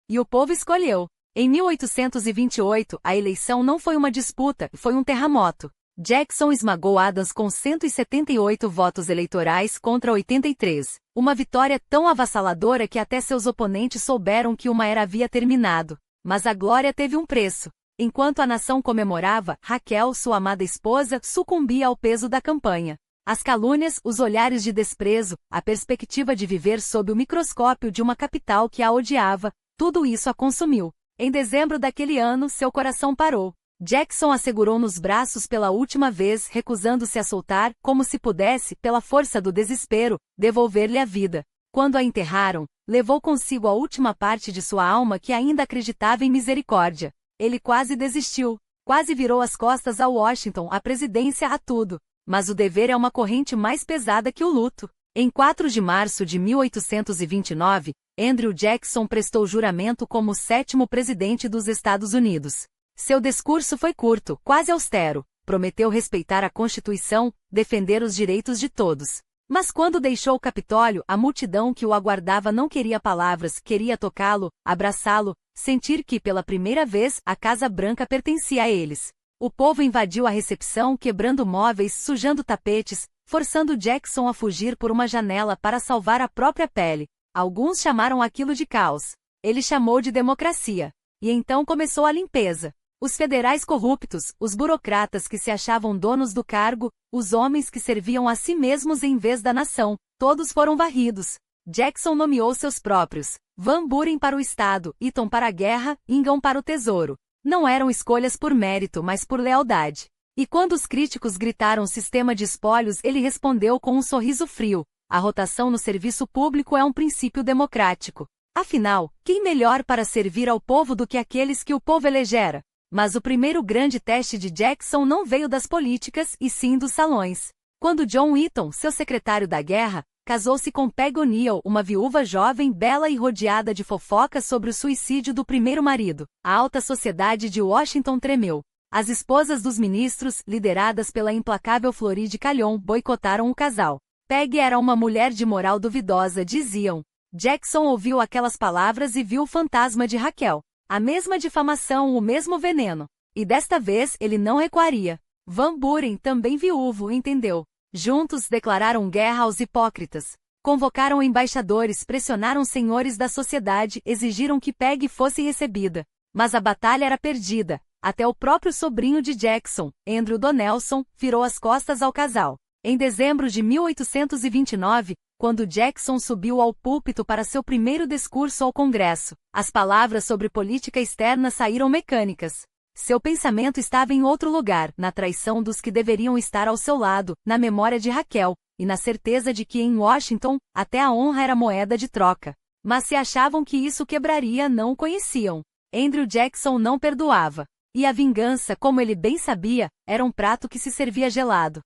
E o povo escolheu. Em 1828, a eleição não foi uma disputa, foi um terremoto. Jackson esmagou Adams com 178 votos eleitorais contra 83. Uma vitória tão avassaladora que até seus oponentes souberam que uma era havia terminado. Mas a glória teve um preço. Enquanto a nação comemorava, Raquel, sua amada esposa, sucumbia ao peso da campanha. As calúnias, os olhares de desprezo, a perspectiva de viver sob o microscópio de uma capital que a odiava, tudo isso a consumiu. Em dezembro daquele ano, seu coração parou. Jackson a segurou nos braços pela última vez, recusando-se a soltar, como se pudesse, pela força do desespero, devolver-lhe a vida. Quando a enterraram, levou consigo a última parte de sua alma que ainda acreditava em misericórdia. Ele quase desistiu, quase virou as costas a Washington, a presidência, a tudo. Mas o dever é uma corrente mais pesada que o luto. Em 4 de março de 1829, Andrew Jackson prestou juramento como o 7º presidente dos Estados Unidos. Seu discurso foi curto, quase austero. Prometeu respeitar a Constituição, defender os direitos de todos. Mas quando deixou o Capitólio, a multidão que o aguardava não queria palavras, queria tocá-lo, abraçá-lo, sentir que, pela primeira vez, a Casa Branca pertencia a eles. O povo invadiu a recepção, quebrando móveis, sujando tapetes, forçando Jackson a fugir por uma janela para salvar a própria pele. Alguns chamaram aquilo de caos. Ele chamou de democracia. E então começou a limpeza. Os federais corruptos, os burocratas que se achavam donos do cargo, os homens que serviam a si mesmos em vez da nação, todos foram varridos. Jackson nomeou seus próprios. Van Buren para o Estado, Eaton para a guerra, Ingham para o tesouro. Não eram escolhas por mérito, mas por lealdade. E quando os críticos gritaram sistema de espólios, ele respondeu com um sorriso frio: a rotação no serviço público é um princípio democrático. Afinal, quem melhor para servir ao povo do que aqueles que o povo elegera? Mas o primeiro grande teste de Jackson não veio das políticas, e sim dos salões. Quando John Eaton, seu secretário da guerra, casou-se com Peg O'Neill, uma viúva jovem, bela e rodeada de fofocas sobre o suicídio do primeiro marido, a alta sociedade de Washington tremeu. As esposas dos ministros, lideradas pela implacável Floride Calhoun, boicotaram o casal. Peg era uma mulher de moral duvidosa, diziam. Jackson ouviu aquelas palavras e viu o fantasma de Raquel. A mesma difamação, o mesmo veneno. E desta vez ele não recuaria. Van Buren, também viúvo, entendeu. Juntos declararam guerra aos hipócritas. Convocaram embaixadores, pressionaram senhores da sociedade, exigiram que Peg fosse recebida. Mas a batalha era perdida. Até o próprio sobrinho de Jackson, Andrew Donelson, virou as costas ao casal. Em dezembro de 1829, quando Jackson subiu ao púlpito para seu primeiro discurso ao Congresso, as palavras sobre política externa saíram mecânicas. Seu pensamento estava em outro lugar, na traição dos que deveriam estar ao seu lado, na memória de Raquel, e na certeza de que em Washington, até a honra era moeda de troca. Mas se achavam que isso quebraria, não o conheciam. Andrew Jackson não perdoava. E a vingança, como ele bem sabia, era um prato que se servia gelado.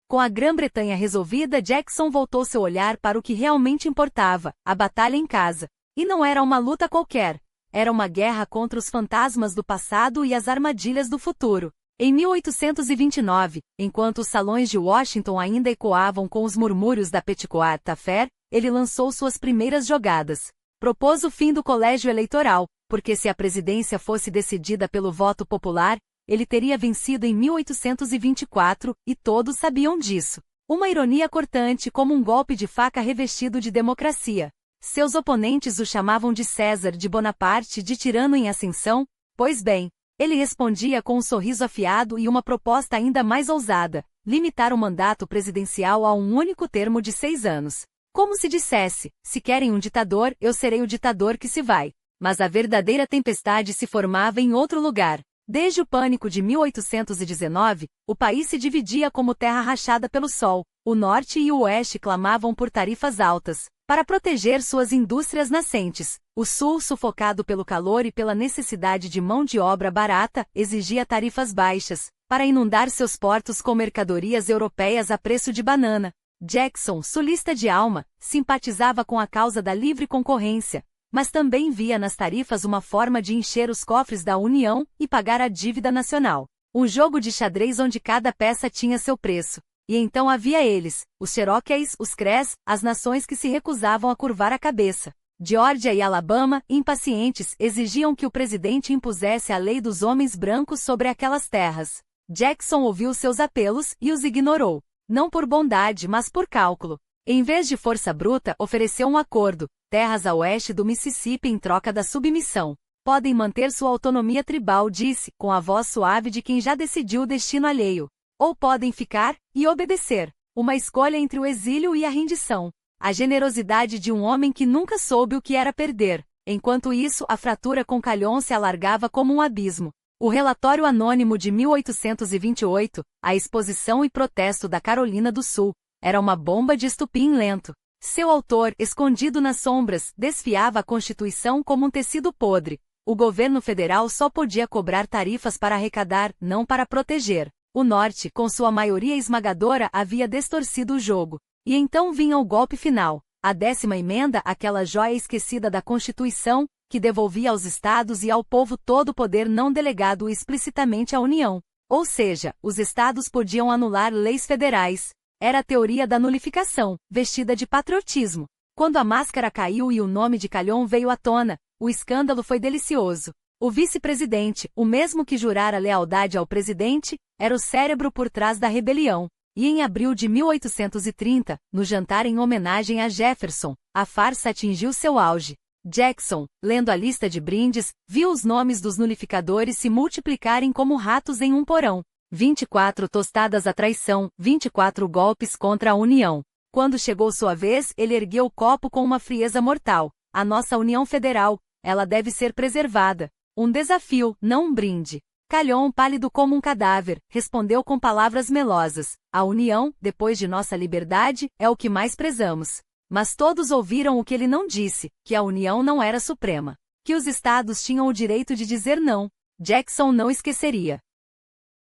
Com a Grã-Bretanha resolvida, Jackson voltou seu olhar para o que realmente importava, a batalha em casa. E não era uma luta qualquer. Era uma guerra contra os fantasmas do passado e as armadilhas do futuro. Em 1829, enquanto os salões de Washington ainda ecoavam com os murmúrios da Petticoat Affair, ele lançou suas primeiras jogadas. Propôs o fim do colégio eleitoral, porque se a presidência fosse decidida pelo voto popular, ele teria vencido em 1824, e todos sabiam disso. Uma ironia cortante como um golpe de faca revestido de democracia. Seus oponentes o chamavam de César de Bonaparte, de tirano em ascensão. Pois bem, ele respondia com um sorriso afiado e uma proposta ainda mais ousada: limitar o mandato presidencial a um único termo de 6 anos. Como se dissesse, se querem um ditador, eu serei o ditador que se vai. Mas a verdadeira tempestade se formava em outro lugar. Desde o pânico de 1819, o país se dividia como terra rachada pelo sol. O norte e o oeste clamavam por tarifas altas, para proteger suas indústrias nascentes. O sul, sufocado pelo calor e pela necessidade de mão de obra barata, exigia tarifas baixas, para inundar seus portos com mercadorias europeias a preço de banana. Jackson, sulista de alma, simpatizava com a causa da livre concorrência, mas também via nas tarifas uma forma de encher os cofres da União e pagar a dívida nacional. Um jogo de xadrez onde cada peça tinha seu preço. E então havia eles, os Cherokees, os Crees, as nações que se recusavam a curvar a cabeça. Geórgia e Alabama, impacientes, exigiam que o presidente impusesse a lei dos homens brancos sobre aquelas terras. Jackson ouviu seus apelos e os ignorou. Não por bondade, mas por cálculo. Em vez de força bruta, ofereceu um acordo: terras a oeste do Mississippi em troca da submissão. Podem manter sua autonomia tribal, disse, com a voz suave de quem já decidiu o destino alheio. Ou podem ficar e obedecer. Uma escolha entre o exílio e a rendição. A generosidade de um homem que nunca soube o que era perder. Enquanto isso, a fratura com Calhoun se alargava como um abismo. O relatório anônimo de 1828, a exposição e protesto da Carolina do Sul, era uma bomba de estupim lento. Seu autor, escondido nas sombras, desfiava a Constituição como um tecido podre. O governo federal só podia cobrar tarifas para arrecadar, não para proteger. O Norte, com sua maioria esmagadora, havia distorcido o jogo. E então vinha o golpe final, a 10ª emenda, aquela joia esquecida da Constituição, que devolvia aos estados e ao povo todo o poder não delegado explicitamente à União. Ou seja, os estados podiam anular leis federais. Era a teoria da nulificação, vestida de patriotismo. Quando a máscara caiu e o nome de Calhoun veio à tona, o escândalo foi delicioso. O vice-presidente, o mesmo que jurara lealdade ao presidente, era o cérebro por trás da rebelião. E em abril de 1830, no jantar em homenagem a Jefferson, a farsa atingiu seu auge. Jackson, lendo a lista de brindes, viu os nomes dos nulificadores se multiplicarem como ratos em um porão. 24 tostadas à traição, 24 golpes contra a União. Quando chegou sua vez, ele ergueu o copo com uma frieza mortal. A nossa União Federal, ela deve ser preservada. Um desafio, não um brinde. Calhoun, pálido como um cadáver, respondeu com palavras melosas: a União, depois de nossa liberdade, é o que mais prezamos. Mas todos ouviram o que ele não disse, que a União não era suprema, que os estados tinham o direito de dizer não. Jackson não esqueceria.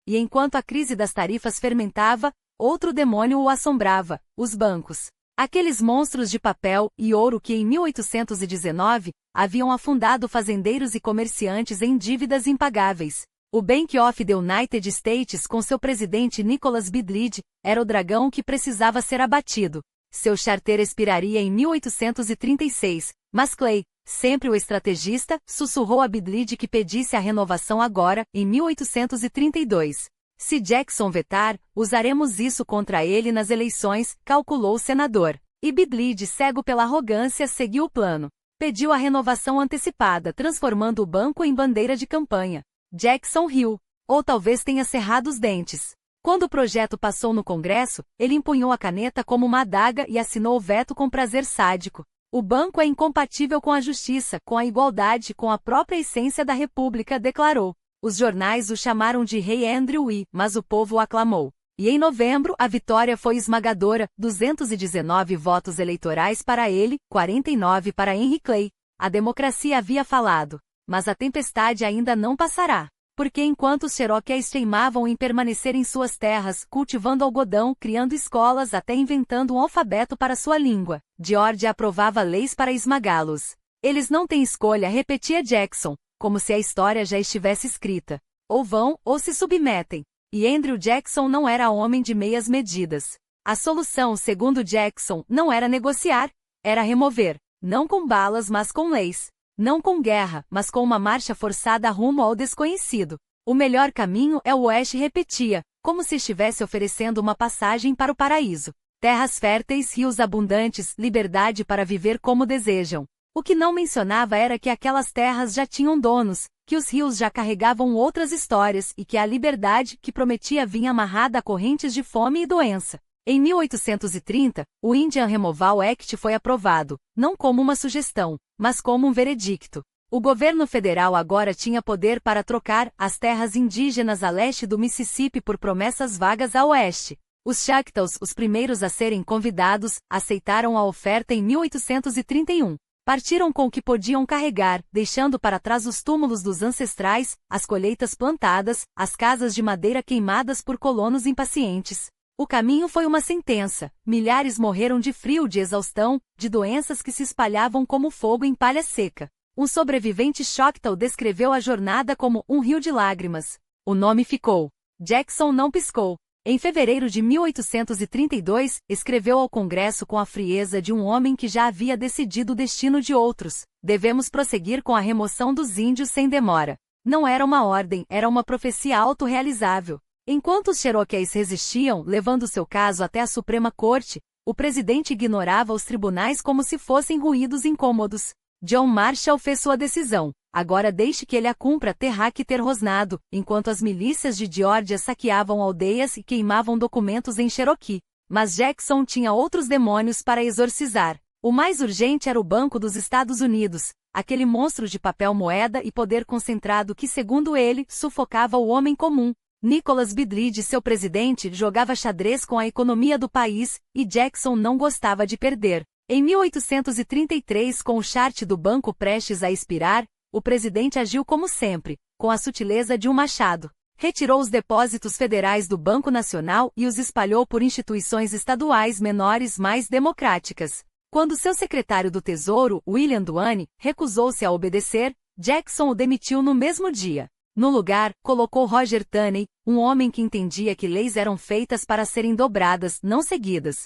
E enquanto a crise das tarifas fermentava, outro demônio o assombrava: os bancos. Aqueles monstros de papel e ouro que em 1819 haviam afundado fazendeiros e comerciantes em dívidas impagáveis. O Bank of the United States, com seu presidente Nicholas Bidlidge, era o dragão que precisava ser abatido. Seu charter expiraria em 1836, mas Clay, sempre o estrategista, sussurrou a Bidlidge que pedisse a renovação agora, em 1832. Se Jackson vetar, usaremos isso contra ele nas eleições, calculou o senador. E Bidlidge, cego pela arrogância, seguiu o plano. Pediu a renovação antecipada, transformando o banco em bandeira de campanha. Jackson riu. Ou talvez tenha cerrado os dentes. Quando o projeto passou no Congresso, ele empunhou a caneta como uma adaga e assinou o veto com prazer sádico. O banco é incompatível com a justiça, com a igualdade, com a própria essência da República, declarou. Os jornais o chamaram de Rei Andrew I, mas o povo o aclamou. E em novembro, a vitória foi esmagadora: 219 votos eleitorais para ele, 49 para Henry Clay. A democracia havia falado. Mas a tempestade ainda não passará. Porque enquanto os Cherokees teimavam em permanecer em suas terras, cultivando algodão, criando escolas até inventando um alfabeto para sua língua, Georgia aprovava leis para esmagá-los. Eles não têm escolha, repetia Jackson, como se a história já estivesse escrita. Ou vão, ou se submetem. E Andrew Jackson não era homem de meias medidas. A solução, segundo Jackson, não era negociar, era remover. Não com balas, mas com leis. Não com guerra, mas com uma marcha forçada rumo ao desconhecido. O melhor caminho é o oeste, repetia, como se estivesse oferecendo uma passagem para o paraíso. Terras férteis, rios abundantes, liberdade para viver como desejam. O que não mencionava era que aquelas terras já tinham donos, que os rios já carregavam outras histórias e que a liberdade que prometia vinha amarrada a correntes de fome e doença. Em 1830, o Indian Removal Act foi aprovado, não como uma sugestão, mas como um veredicto. O governo federal agora tinha poder para trocar as terras indígenas a leste do Mississippi por promessas vagas a oeste. Os Choctaws, os primeiros a serem convidados, aceitaram a oferta em 1831. Partiram com o que podiam carregar, deixando para trás os túmulos dos ancestrais, as colheitas plantadas, as casas de madeira queimadas por colonos impacientes. O caminho foi uma sentença. Milhares morreram de frio, de exaustão, de doenças que se espalhavam como fogo em palha seca. Um sobrevivente Choctaw descreveu a jornada como um rio de lágrimas. O nome ficou. Jackson não piscou. Em fevereiro de 1832, escreveu ao Congresso com a frieza de um homem que já havia decidido o destino de outros. Devemos prosseguir com a remoção dos índios sem demora. Não era uma ordem, era uma profecia autorrealizável. Enquanto os Cherokees resistiam, levando seu caso até a Suprema Corte, o presidente ignorava os tribunais como se fossem ruídos incômodos. John Marshall fez sua decisão. Agora deixe que ele a cumpra, terá que ter rosnado, enquanto as milícias de Georgia saqueavam aldeias e queimavam documentos em Cherokee. Mas Jackson tinha outros demônios para exorcizar. O mais urgente era o Banco dos Estados Unidos, aquele monstro de papel moeda e poder concentrado que, segundo ele, sufocava o homem comum. Nicholas Bidlidge, seu presidente, jogava xadrez com a economia do país, e Jackson não gostava de perder. Em 1833, com o chart do banco prestes a expirar, o presidente agiu como sempre, com a sutileza de um machado. Retirou os depósitos federais do Banco Nacional e os espalhou por instituições estaduais menores mais democráticas. Quando seu secretário do Tesouro, William Duane, recusou-se a obedecer, Jackson o demitiu no mesmo dia. No lugar, colocou Roger Taney, um homem que entendia que leis eram feitas para serem dobradas, não seguidas.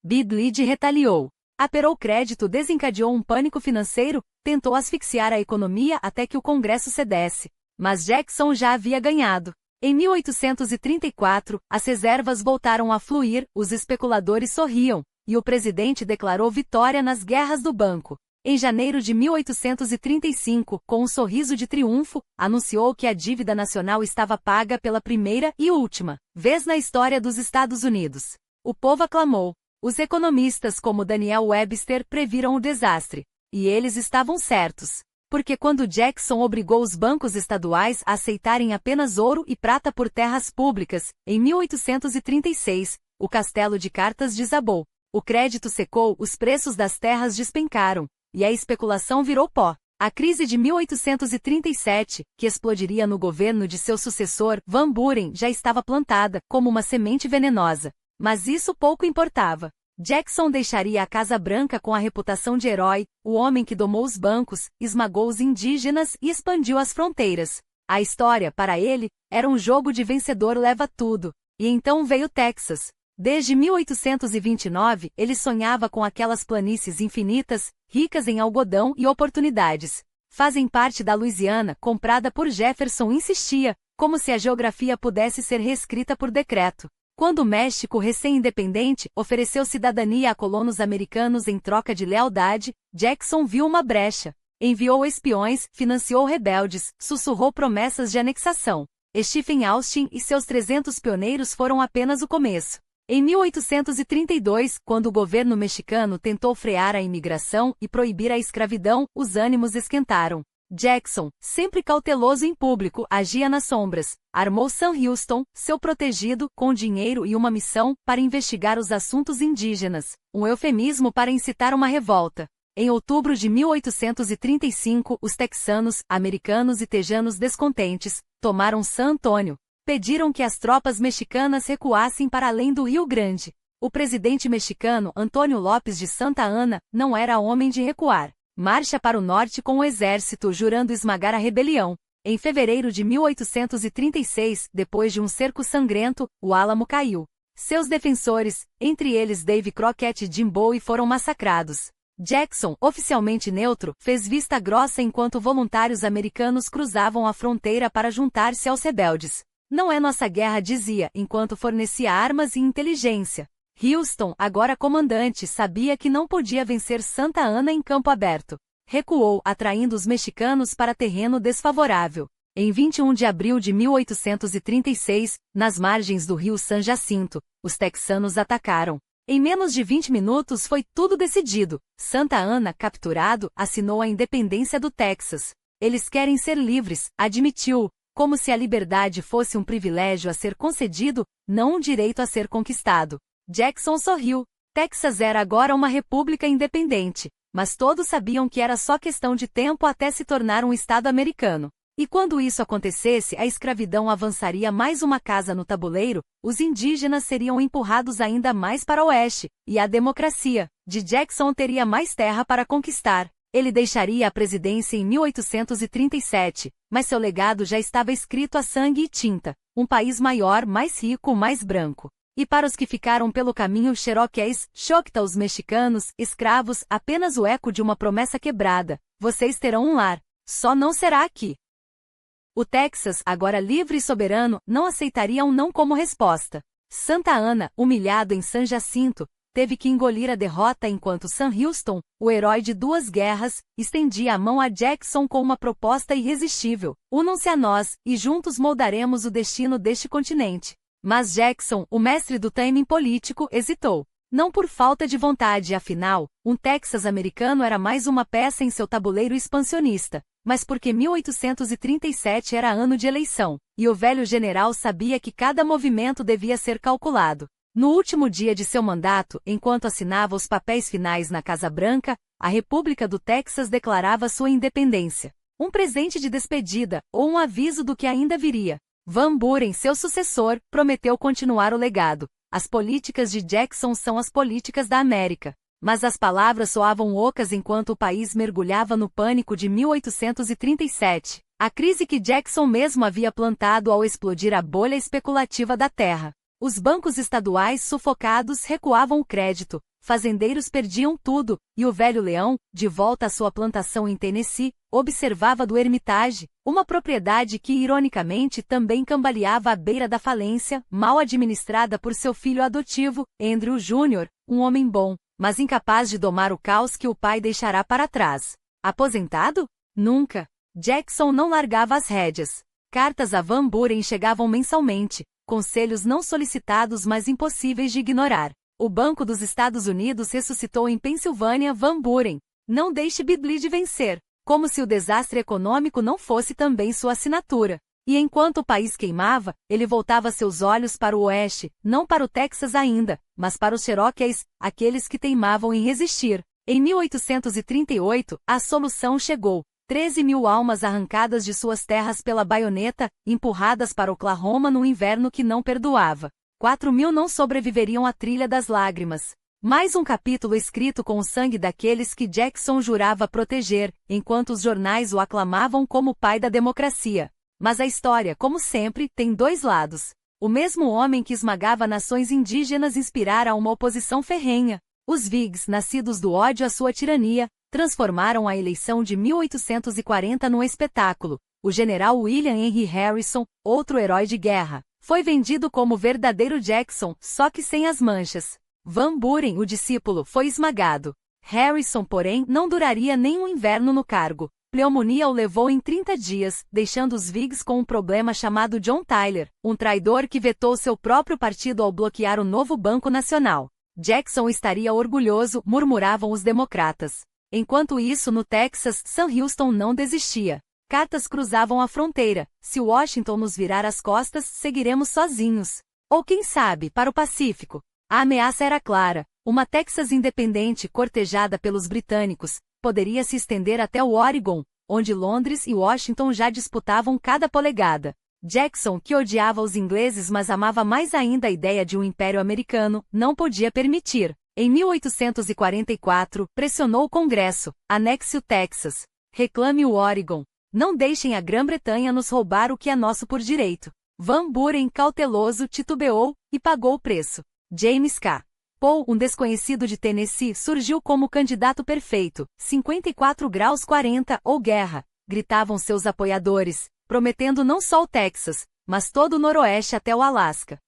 Bidlidge retaliou. Aperou crédito, desencadeou um pânico financeiro, tentou asfixiar a economia até que o Congresso cedesse. Mas Jackson já havia ganhado. Em 1834, as reservas voltaram a fluir, os especuladores sorriam, e o presidente declarou vitória nas guerras do banco. Em janeiro de 1835, com um sorriso de triunfo, anunciou que a dívida nacional estava paga pela primeira e última vez na história dos Estados Unidos. O povo aclamou. Os economistas como Daniel Webster previram o desastre. E eles estavam certos. Porque quando Jackson obrigou os bancos estaduais a aceitarem apenas ouro e prata por terras públicas, em 1836, o castelo de cartas desabou. O crédito secou, os preços das terras despencaram. E a especulação virou pó. A crise de 1837, que explodiria no governo de seu sucessor, Van Buren, já estava plantada, como uma semente venenosa. Mas isso pouco importava. Jackson deixaria a Casa Branca com a reputação de herói, o homem que domou os bancos, esmagou os indígenas e expandiu as fronteiras. A história, para ele, era um jogo de vencedor leva tudo. E então veio Texas. Desde 1829, ele sonhava com aquelas planícies infinitas, ricas em algodão e oportunidades. Fazem parte da Louisiana, comprada por Jefferson, insistia, como se a geografia pudesse ser reescrita por decreto. Quando o México, recém-independente, ofereceu cidadania a colonos americanos em troca de lealdade, Jackson viu uma brecha. Enviou espiões, financiou rebeldes, sussurrou promessas de anexação. Stephen Austin e seus 300 pioneiros foram apenas o começo. Em 1832, quando o governo mexicano tentou frear a imigração e proibir a escravidão, os ânimos esquentaram. Jackson, sempre cauteloso em público, agia nas sombras. Armou Sam Houston, seu protegido, com dinheiro e uma missão, para investigar os assuntos indígenas. Um eufemismo para incitar uma revolta. Em outubro de 1835, os texanos, americanos e tejanos descontentes tomaram San Antônio. Pediram que as tropas mexicanas recuassem para além do Rio Grande. O presidente mexicano Antônio Lopes de Santa Anna não era homem de recuar. Marcha para o norte com o exército jurando esmagar a rebelião. Em fevereiro de 1836, depois de um cerco sangrento, o Álamo caiu. Seus defensores, entre eles Davy Crockett e Jim Bowie, foram massacrados. Jackson, oficialmente neutro, fez vista grossa enquanto voluntários americanos cruzavam a fronteira para juntar-se aos rebeldes. Não é nossa guerra, dizia, enquanto fornecia armas e inteligência. Houston, agora comandante, sabia que não podia vencer Santa Anna em campo aberto. Recuou, atraindo os mexicanos para terreno desfavorável. Em 21 de abril de 1836, nas margens do rio San Jacinto, os texanos atacaram. Em menos de 20 minutos foi tudo decidido. Santa Anna, capturado, assinou a independência do Texas. Eles querem ser livres, admitiu, como se a liberdade fosse um privilégio a ser concedido, não um direito a ser conquistado. Jackson sorriu. Texas era agora uma república independente, mas todos sabiam que era só questão de tempo até se tornar um estado americano. E quando isso acontecesse, a escravidão avançaria mais uma casa no tabuleiro, os indígenas seriam empurrados ainda mais para o oeste, e a democracia de Jackson teria mais terra para conquistar. Ele deixaria a presidência em 1837, mas seu legado já estava escrito a sangue e tinta: um país maior, mais rico, mais branco. E para os que ficaram pelo caminho, Cherokees, Choctaws, mexicanos, escravos, apenas o eco de uma promessa quebrada: vocês terão um lar, só não será aqui. O Texas, agora livre e soberano, não aceitaria um não como resposta. Santa Anna, humilhado em San Jacinto, teve que engolir a derrota enquanto Sam Houston, o herói de duas guerras, estendia a mão a Jackson com uma proposta irresistível: unam-se a nós, e juntos moldaremos o destino deste continente. Mas Jackson, o mestre do timing político, hesitou. Não por falta de vontade, afinal, um Texas americano era mais uma peça em seu tabuleiro expansionista, mas porque 1837 era ano de eleição, e o velho general sabia que cada movimento devia ser calculado. No último dia de seu mandato, enquanto assinava os papéis finais na Casa Branca, a República do Texas declarava sua independência. Um presente de despedida, ou um aviso do que ainda viria. Van Buren, seu sucessor, prometeu continuar o legado. As políticas de Jackson são as políticas da América. Mas as palavras soavam ocas enquanto o país mergulhava no pânico de 1837, a crise que Jackson mesmo havia plantado ao explodir a bolha especulativa da terra. Os bancos estaduais sufocados recuavam o crédito, fazendeiros perdiam tudo, e o velho leão, de volta à sua plantação em Tennessee, observava do Hermitage, uma propriedade que ironicamente também cambaleava à beira da falência, mal administrada por seu filho adotivo, Andrew Jr., um homem bom, mas incapaz de domar o caos que o pai deixará para trás. Aposentado? Nunca. Jackson não largava as rédeas. Cartas a Van Buren chegavam mensalmente, conselhos não solicitados mas impossíveis de ignorar. O Banco dos Estados Unidos ressuscitou em Pensilvânia Van Buren. Não deixe Bidlide vencer. Como se o desastre econômico não fosse também sua assinatura. E enquanto o país queimava, ele voltava seus olhos para o oeste, não para o Texas ainda, mas para os Cherokees, aqueles que teimavam em resistir. Em 1838, a solução chegou. 13.000 almas arrancadas de suas terras pela baioneta, empurradas para Oklahoma no inverno que não perdoava. 4.000 não sobreviveriam à trilha das lágrimas. Mais um capítulo escrito com o sangue daqueles que Jackson jurava proteger, enquanto os jornais o aclamavam como o pai da democracia. Mas a história, como sempre, tem dois lados. O mesmo homem que esmagava nações indígenas inspirara uma oposição ferrenha. Os Whigs, nascidos do ódio à sua tirania, transformaram a eleição de 1840 num espetáculo. O general William Henry Harrison, outro herói de guerra, foi vendido como verdadeiro Jackson, só que sem as manchas. Van Buren, o discípulo, foi esmagado. Harrison, porém, não duraria nem um inverno no cargo. Pneumonia o levou em 30 dias, deixando os Whigs com um problema chamado John Tyler, um traidor que vetou seu próprio partido ao bloquear o novo Banco Nacional. Jackson estaria orgulhoso, murmuravam os democratas. Enquanto isso, no Texas, Sam Houston não desistia. Cartas cruzavam a fronteira: se Washington nos virar as costas, seguiremos sozinhos. Ou quem sabe, para o Pacífico. A ameaça era clara: Uma Texas independente cortejada pelos britânicos, poderia se estender até o Oregon, onde Londres e Washington já disputavam cada polegada. Jackson, que odiava os ingleses mas amava mais ainda a ideia de um império americano, não podia permitir. Em 1844, pressionou o Congresso: anexe o Texas. Reclame o Oregon. Não deixem a Grã-Bretanha nos roubar o que é nosso por direito. Van Buren, cauteloso, titubeou, e pagou o preço. James K. Poe, um desconhecido de Tennessee, surgiu como candidato perfeito. 54 graus 40 ou guerra, gritavam seus apoiadores, prometendo não só o Texas, mas todo o noroeste até o Alasca.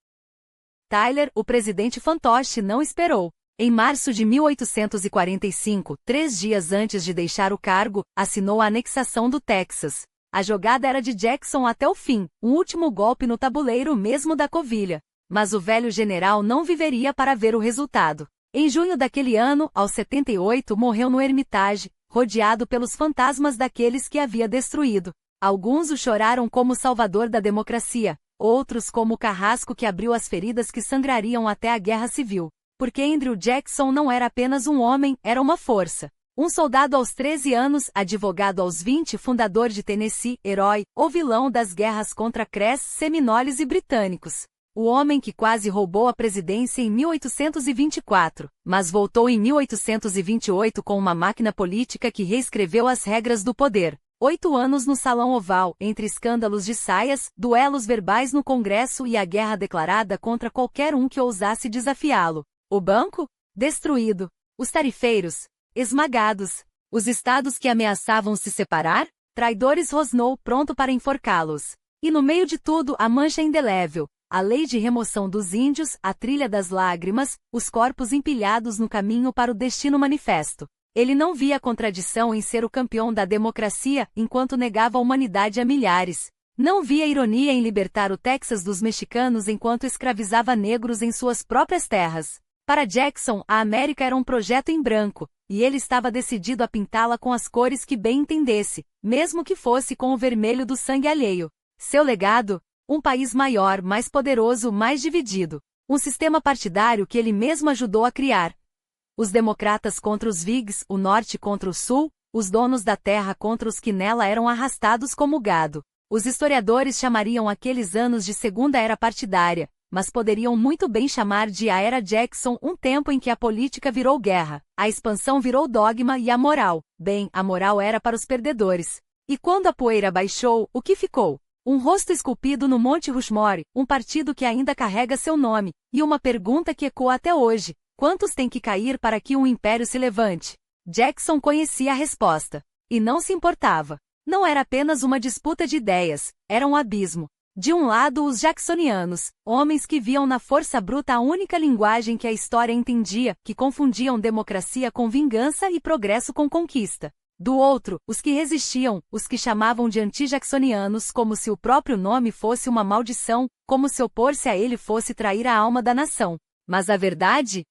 Tyler, o presidente fantoche, não esperou. Em março de 1845, 3 dias antes de deixar o cargo, assinou a anexação do Texas. A jogada era de Jackson até o fim, um último golpe no tabuleiro mesmo da covilha. Mas o velho general não viveria para ver o resultado. Em junho daquele ano, aos 78, morreu no Hermitage, rodeado pelos fantasmas daqueles que havia destruído. Alguns o choraram como salvador da democracia, outros como o carrasco que abriu as feridas que sangrariam até a Guerra Civil. Porque Andrew Jackson não era apenas um homem, era uma força. Um soldado aos 13 anos, advogado aos 20, fundador de Tennessee, herói, ou vilão das guerras contra Crees, Seminoles e britânicos. O homem que quase roubou a presidência em 1824, mas voltou em 1828 com uma máquina política que reescreveu as regras do poder. 8 anos no Salão Oval, entre escândalos de saias, duelos verbais no Congresso e a guerra declarada contra qualquer um que ousasse desafiá-lo. O banco? Destruído. Os tarifeiros? Esmagados. Os estados que ameaçavam se separar? Traidores rosnou, pronto para enforcá-los. E no meio de tudo, a mancha indelével. A lei de remoção dos índios, a trilha das lágrimas, os corpos empilhados no caminho para o destino manifesto. Ele não via contradição em ser o campeão da democracia enquanto negava a humanidade a milhares. Não via ironia em libertar o Texas dos mexicanos enquanto escravizava negros em suas próprias terras. Para Jackson, a América era um projeto em branco, e ele estava decidido a pintá-la com as cores que bem entendesse, mesmo que fosse com o vermelho do sangue alheio. Seu legado? Um país maior, mais poderoso, mais dividido. Um sistema partidário que ele mesmo ajudou a criar. Os democratas contra os Whigs, o norte contra o sul, os donos da terra contra os que nela eram arrastados como gado. Os historiadores chamariam aqueles anos de Segunda Era Partidária, mas poderiam muito bem chamar de a Era Jackson, um tempo em que a política virou guerra, a expansão virou dogma e a moral. Bem, a moral era para os perdedores. E quando a poeira baixou, o que ficou? Um rosto esculpido no Monte Rushmore, um partido que ainda carrega seu nome, e uma pergunta que ecoa até hoje: quantos tem que cair para que um império se levante? Jackson conhecia a resposta. E não se importava. Não era apenas uma disputa de ideias, era um abismo. De um lado os jacksonianos, homens que viam na força bruta a única linguagem que a história entendia, que confundiam democracia com vingança e progresso com conquista. Do outro, os que resistiam, os que chamavam de anti-jacksonianos como se o próprio nome fosse uma maldição, como se opor-se a ele fosse trair a alma da nação. Mas a verdade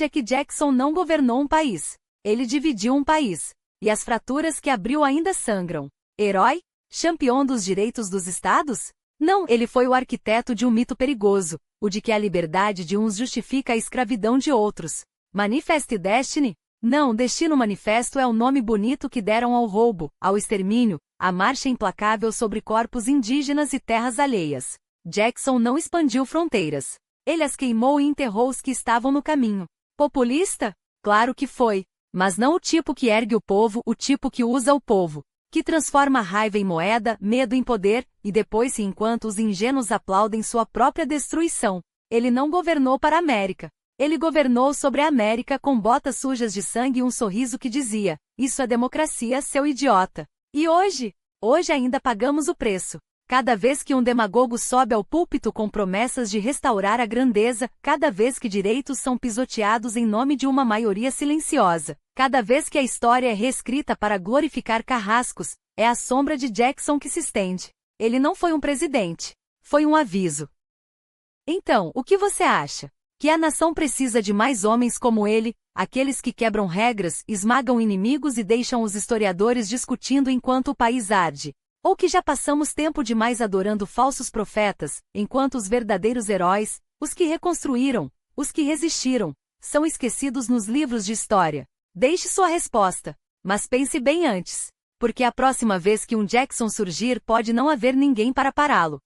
é que Jackson não governou um país. Ele dividiu um país. E as fraturas que abriu ainda sangram. Herói? Campeão dos direitos dos estados? Não, ele foi o arquiteto de um mito perigoso, o de que a liberdade de uns justifica a escravidão de outros. Manifest Destiny? Não, Destino Manifesto é o nome bonito que deram ao roubo, ao extermínio, à marcha implacável sobre corpos indígenas e terras alheias. Jackson não expandiu fronteiras. Ele as queimou e enterrou os que estavam no caminho. Populista? Claro que foi. Mas não o tipo que ergue o povo, o tipo que usa o povo. Que transforma a raiva em moeda, medo em poder, e depois se enquanto os ingênuos aplaudem sua própria destruição. Ele não governou para a América. Ele governou sobre a América com botas sujas de sangue e um sorriso que dizia: isso é democracia, seu idiota. E hoje? Hoje ainda pagamos o preço. Cada vez que um demagogo sobe ao púlpito com promessas de restaurar a grandeza, cada vez que direitos são pisoteados em nome de uma maioria silenciosa, cada vez que a história é reescrita para glorificar carrascos, é a sombra de Jackson que se estende. Ele não foi um presidente. Foi um aviso. Então, o que você acha? Que a nação precisa de mais homens como ele, aqueles que quebram regras, esmagam inimigos e deixam os historiadores discutindo enquanto o país arde. Ou que já passamos tempo demais adorando falsos profetas, enquanto os verdadeiros heróis, os que reconstruíram, os que resistiram, são esquecidos nos livros de história? Deixe sua resposta, mas pense bem antes, porque a próxima vez que um Jackson surgir pode não haver ninguém para pará-lo.